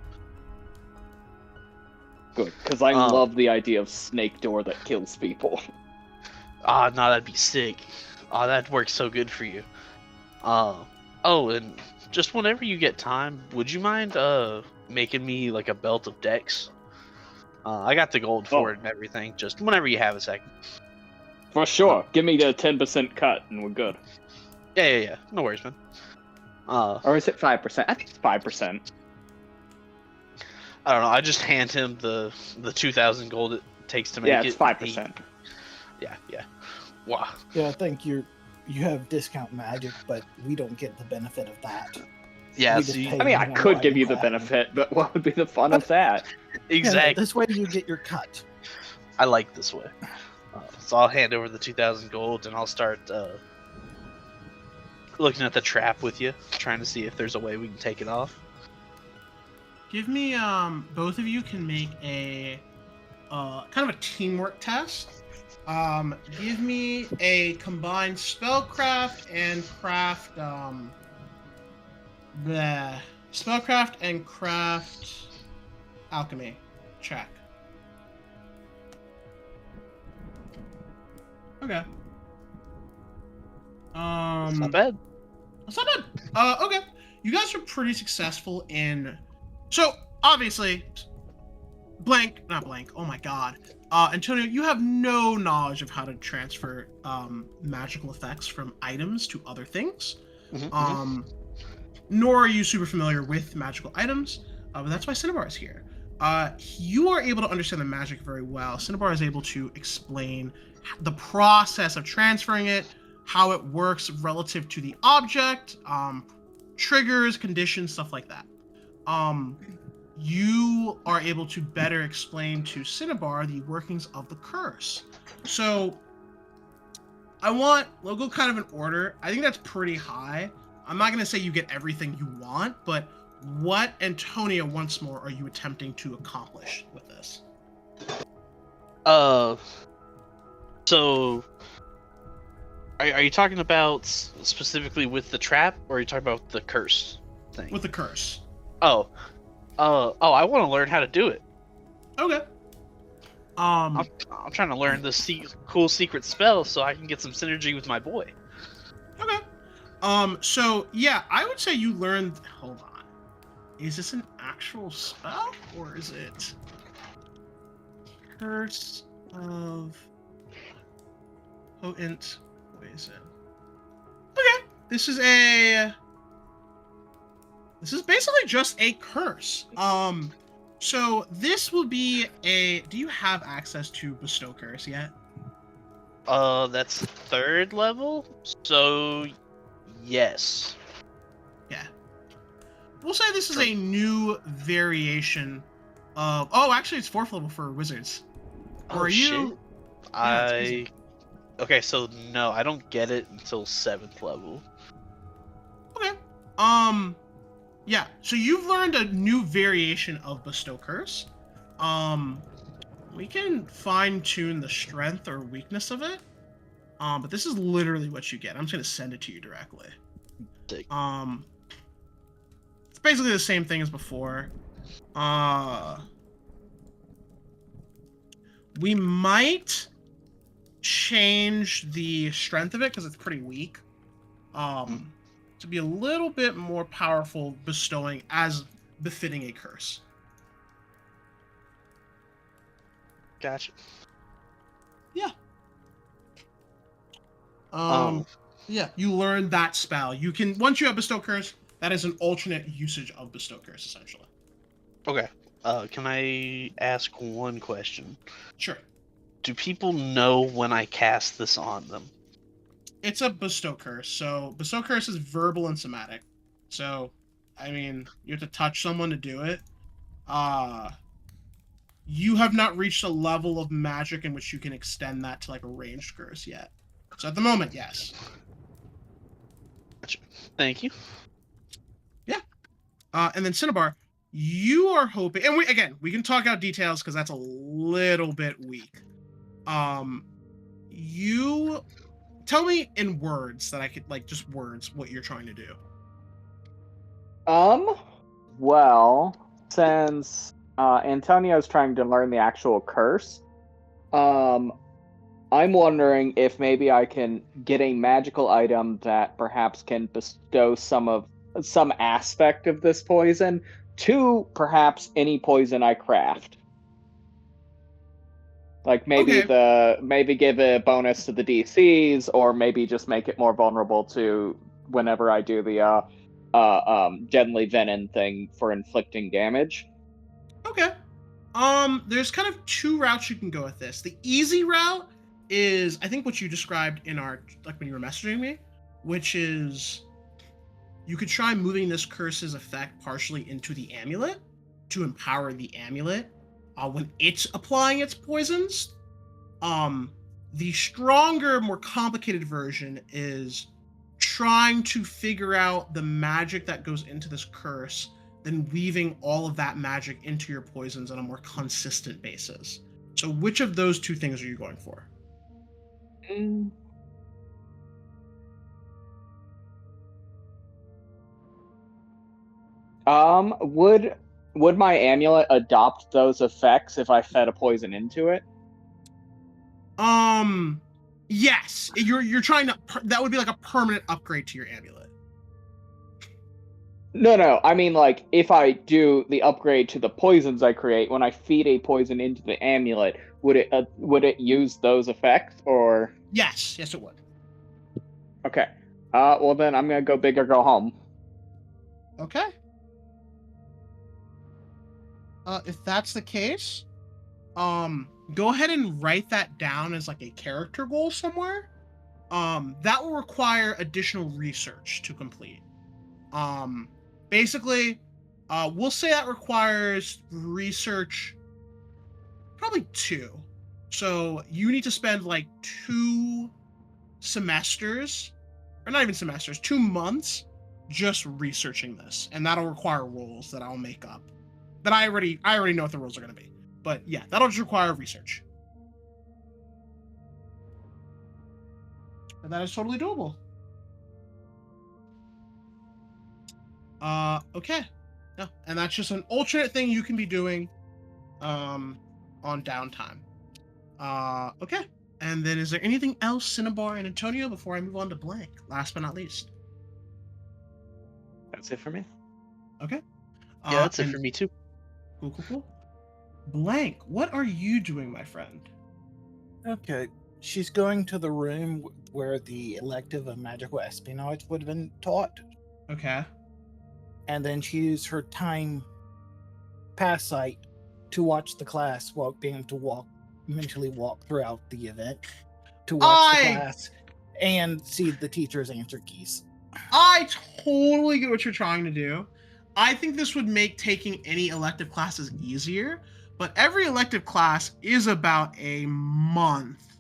Good, because I love the idea of snake door that kills people. Ah, no, that'd be sick. Ah, that'd work so good for you. Oh, and just whenever you get time, would you mind making me like a belt of Dex? I got the gold for it and everything. Just whenever you have a second. For sure. Give me the 10% cut and we're good. Yeah. No worries, man. Or is it 5%? I think it's 5%. I don't know. I just hand him the 2,000 gold it takes to make it. Yeah, it's 5%. Yeah. Wow. Yeah, I think you have discount magic, but we don't get the benefit of that. Yeah, We just see, pay I mean, I one could item give you the platinum. benefit, but what would be the fun of that? Yeah, exactly. this way you get your cut. I like this way. So I'll hand over the 2,000 gold and I'll start looking at the trap with you, trying to see if there's a way we can take it off. Give me, both of you can make a, kind of a teamwork test. Give me a combined spellcraft and craft, the spellcraft and craft alchemy check. Okay. It's not bad. That's not bad. Okay. You guys are pretty successful in. So obviously, not blank. Oh my god, Antonio, you have no knowledge of how to transfer magical effects from items to other things. Nor are you super familiar with magical items. But that's why Cinnabar is here. You are able to understand the magic very well. Cinnabar is able to explain the process of transferring it, how it works relative to the object, triggers, conditions, stuff like that. You are able to better explain to Cinnabar the workings of the curse. So we'll go kind of in order. I think that's pretty high. I'm not going to say you get everything you want, but what, Antonio, once more, are you attempting to accomplish with this? So are you talking about specifically with the trap, or are you talking about the curse thing? With the curse. I want to learn how to do it. Okay. I'm trying to learn this cool secret spell so I can get some synergy with my boy. Okay. So yeah, I would say you learned. Hold on. Is this an actual spell or is it Curse of Potent Poison? Okay. This is basically just a curse. So this will be do you have access to Bestow Curse yet? That's 3rd level, so yes. Yeah. We'll say this is a new variation of. Oh, actually, it's 4th level for wizards. Or are you? Shit. Yeah, it's easy. Okay, so no, I don't get it until 7th level. Okay. Yeah. So you've learned a new variation of Bestow Curse. We can fine tune the strength or weakness of it. But this is literally what you get. I'm just gonna send it to you directly. Sick. It's basically the same thing as before. We might change the strength of it because it's pretty weak. To be a little bit more powerful, bestowing as befitting a curse. Gotcha. Yeah. Yeah, you learn that spell. You can, once you have Bestow Curse, that is an alternate usage of Bestow Curse, essentially. Okay. Can I ask one question? Sure. Do people know when I cast this on them? It's a Bestow Curse, so Bestow Curse is verbal and somatic. So, I mean, you have to touch someone to do it. You have not reached a level of magic in which you can extend that to like a ranged curse yet. So at the moment, yes. Gotcha. Thank you. Yeah. And then Cinnabar, you are hoping, and we can talk out details because that's a little bit weak. You tell me in words that I could like just words what you're trying to do. Well, since Antonio's trying to learn the actual curse, I'm wondering if maybe I can get a magical item that perhaps can bestow some aspect of this poison to perhaps any poison I craft. Like Okay. maybe give a bonus to the DCs, or maybe just make it more vulnerable to whenever I do the deadly venom thing for inflicting damage. Okay. There's kind of two routes you can go with this. The easy route is I think what you described in our like when you were messaging me, which is you could try moving this curse's effect partially into the amulet to empower the amulet when it's applying its poisons. The stronger, more complicated version is trying to figure out the magic that goes into this curse, then weaving all of that magic into your poisons on a more consistent basis. So, which of those two things are you going for? Would my amulet adopt those effects if I fed a poison into it? Yes. You're trying to. That would be like a permanent upgrade to your amulet. No. I mean, like, if I do the upgrade to the poisons I create, when I feed a poison into the amulet, would it use those effects, or? Yes, it would. Okay. Well then I'm gonna go big or go home. Okay. If that's the case, go ahead and write that down as like a character goal somewhere. That will require additional research to complete. Basically, we'll say that requires research, probably 2. So you need to spend like 2 semesters, or not even semesters, 2 months just researching this, and that'll require rules that I'll make up. That I already know what the rules are going to be. But yeah, that'll just require research. And that is totally doable. Okay. No, and that's just an alternate thing you can be doing on downtime. Okay. And then is there anything else, Cinnabar and Antonio, before I move on to Blank? Last but not least. That's it for me. Okay. Yeah, that's it for me too. Cool. Blank, what are you doing, my friend? Okay. She's going to the room where the elective of magical espionage would have been taught. Okay. And then she used her time pass sight to watch the class while being able to mentally walk throughout the event to watch the class and see the teacher's answer keys. I totally get what you're trying to do. I think this would make taking any elective classes easier, but every elective class is about a month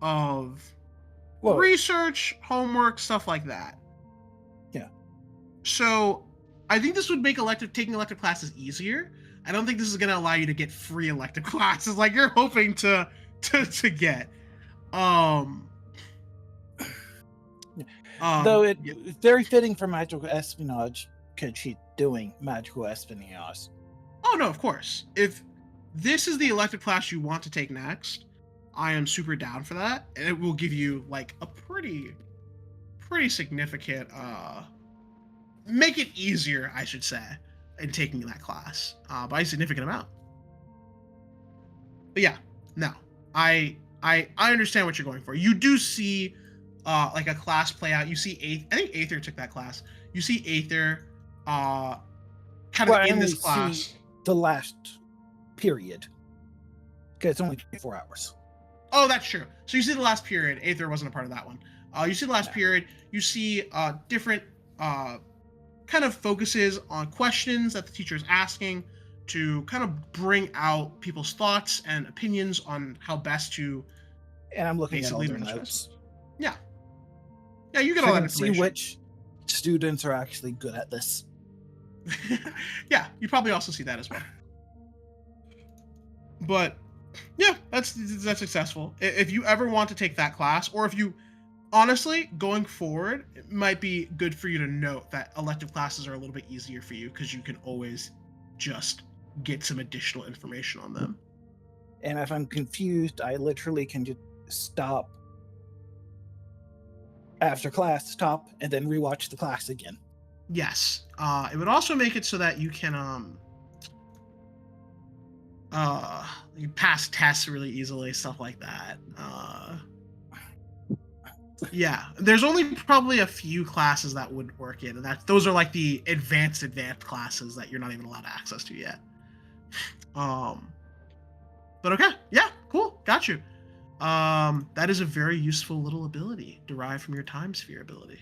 of research, homework, stuff like that. Yeah. So I think this would make taking elective classes easier. I don't think this is going to allow you to get free elective classes like you're hoping to get. Though it's very fitting for magical espionage because she's doing magical espionage. Oh no, of course. If this is the elective class you want to take next, I am super down for that, and it will give you like a pretty significant make it easier, I should say, in taking that class by a significant amount. But yeah, no, I understand what you're going for. You do see like a class play out. You see I think Aethir took that class. You see Aethir kind of in this class. The last period. Because it's only 24 hours. Oh, that's true. So you see the last period. Aether wasn't a part of that one. You see the last period. You see different kind of focuses on questions that the teacher is asking to kind of bring out people's thoughts and opinions on how best to. And I'm looking at all their notes. Yeah. Yeah, you get all that information. See which students are actually good at this. Yeah, you probably also see that as well. But yeah, that's successful. If you ever want to take that class, or if you honestly, going forward, it might be good for you to note that elective classes are a little bit easier for you because you can always just get some additional information on them. And if I'm confused, I literally can just stop after class, stop, and then rewatch the class again. Yes. It would also make it so that you can you pass tests really easily, stuff like that. Yeah, there's only probably a few classes that would work in, and those are like the advanced classes that you're not even allowed access to yet. But okay, yeah, cool, got you. That is a very useful little ability derived from your time sphere ability.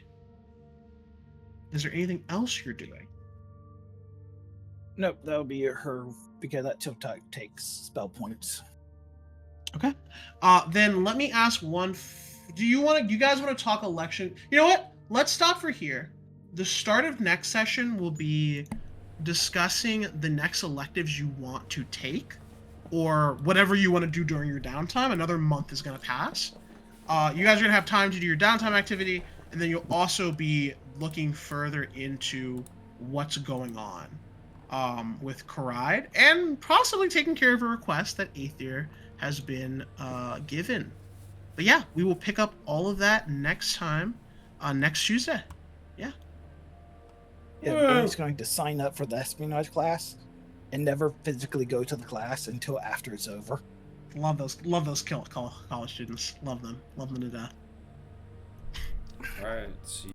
Is there anything else you're doing? Nope, that'll be her, because that tilt takes spell points. Okay. Then let me ask one. Do you guys want to talk election? You know what? Let's stop for here. The start of next session will be discussing the next electives you want to take, or whatever you want to do during your downtime. Another month is going to pass. You guys are going to have time to do your downtime activity, and then you'll also be looking further into what's going on with Karide, and possibly taking care of a request that Aethir has been given. But yeah, we will pick up all of that next time, next Tuesday. Yeah. Yeah, Bernie's going to sign up for the espionage class and never physically go to the class until after it's over. Love those college students. Love them to death. All right. See.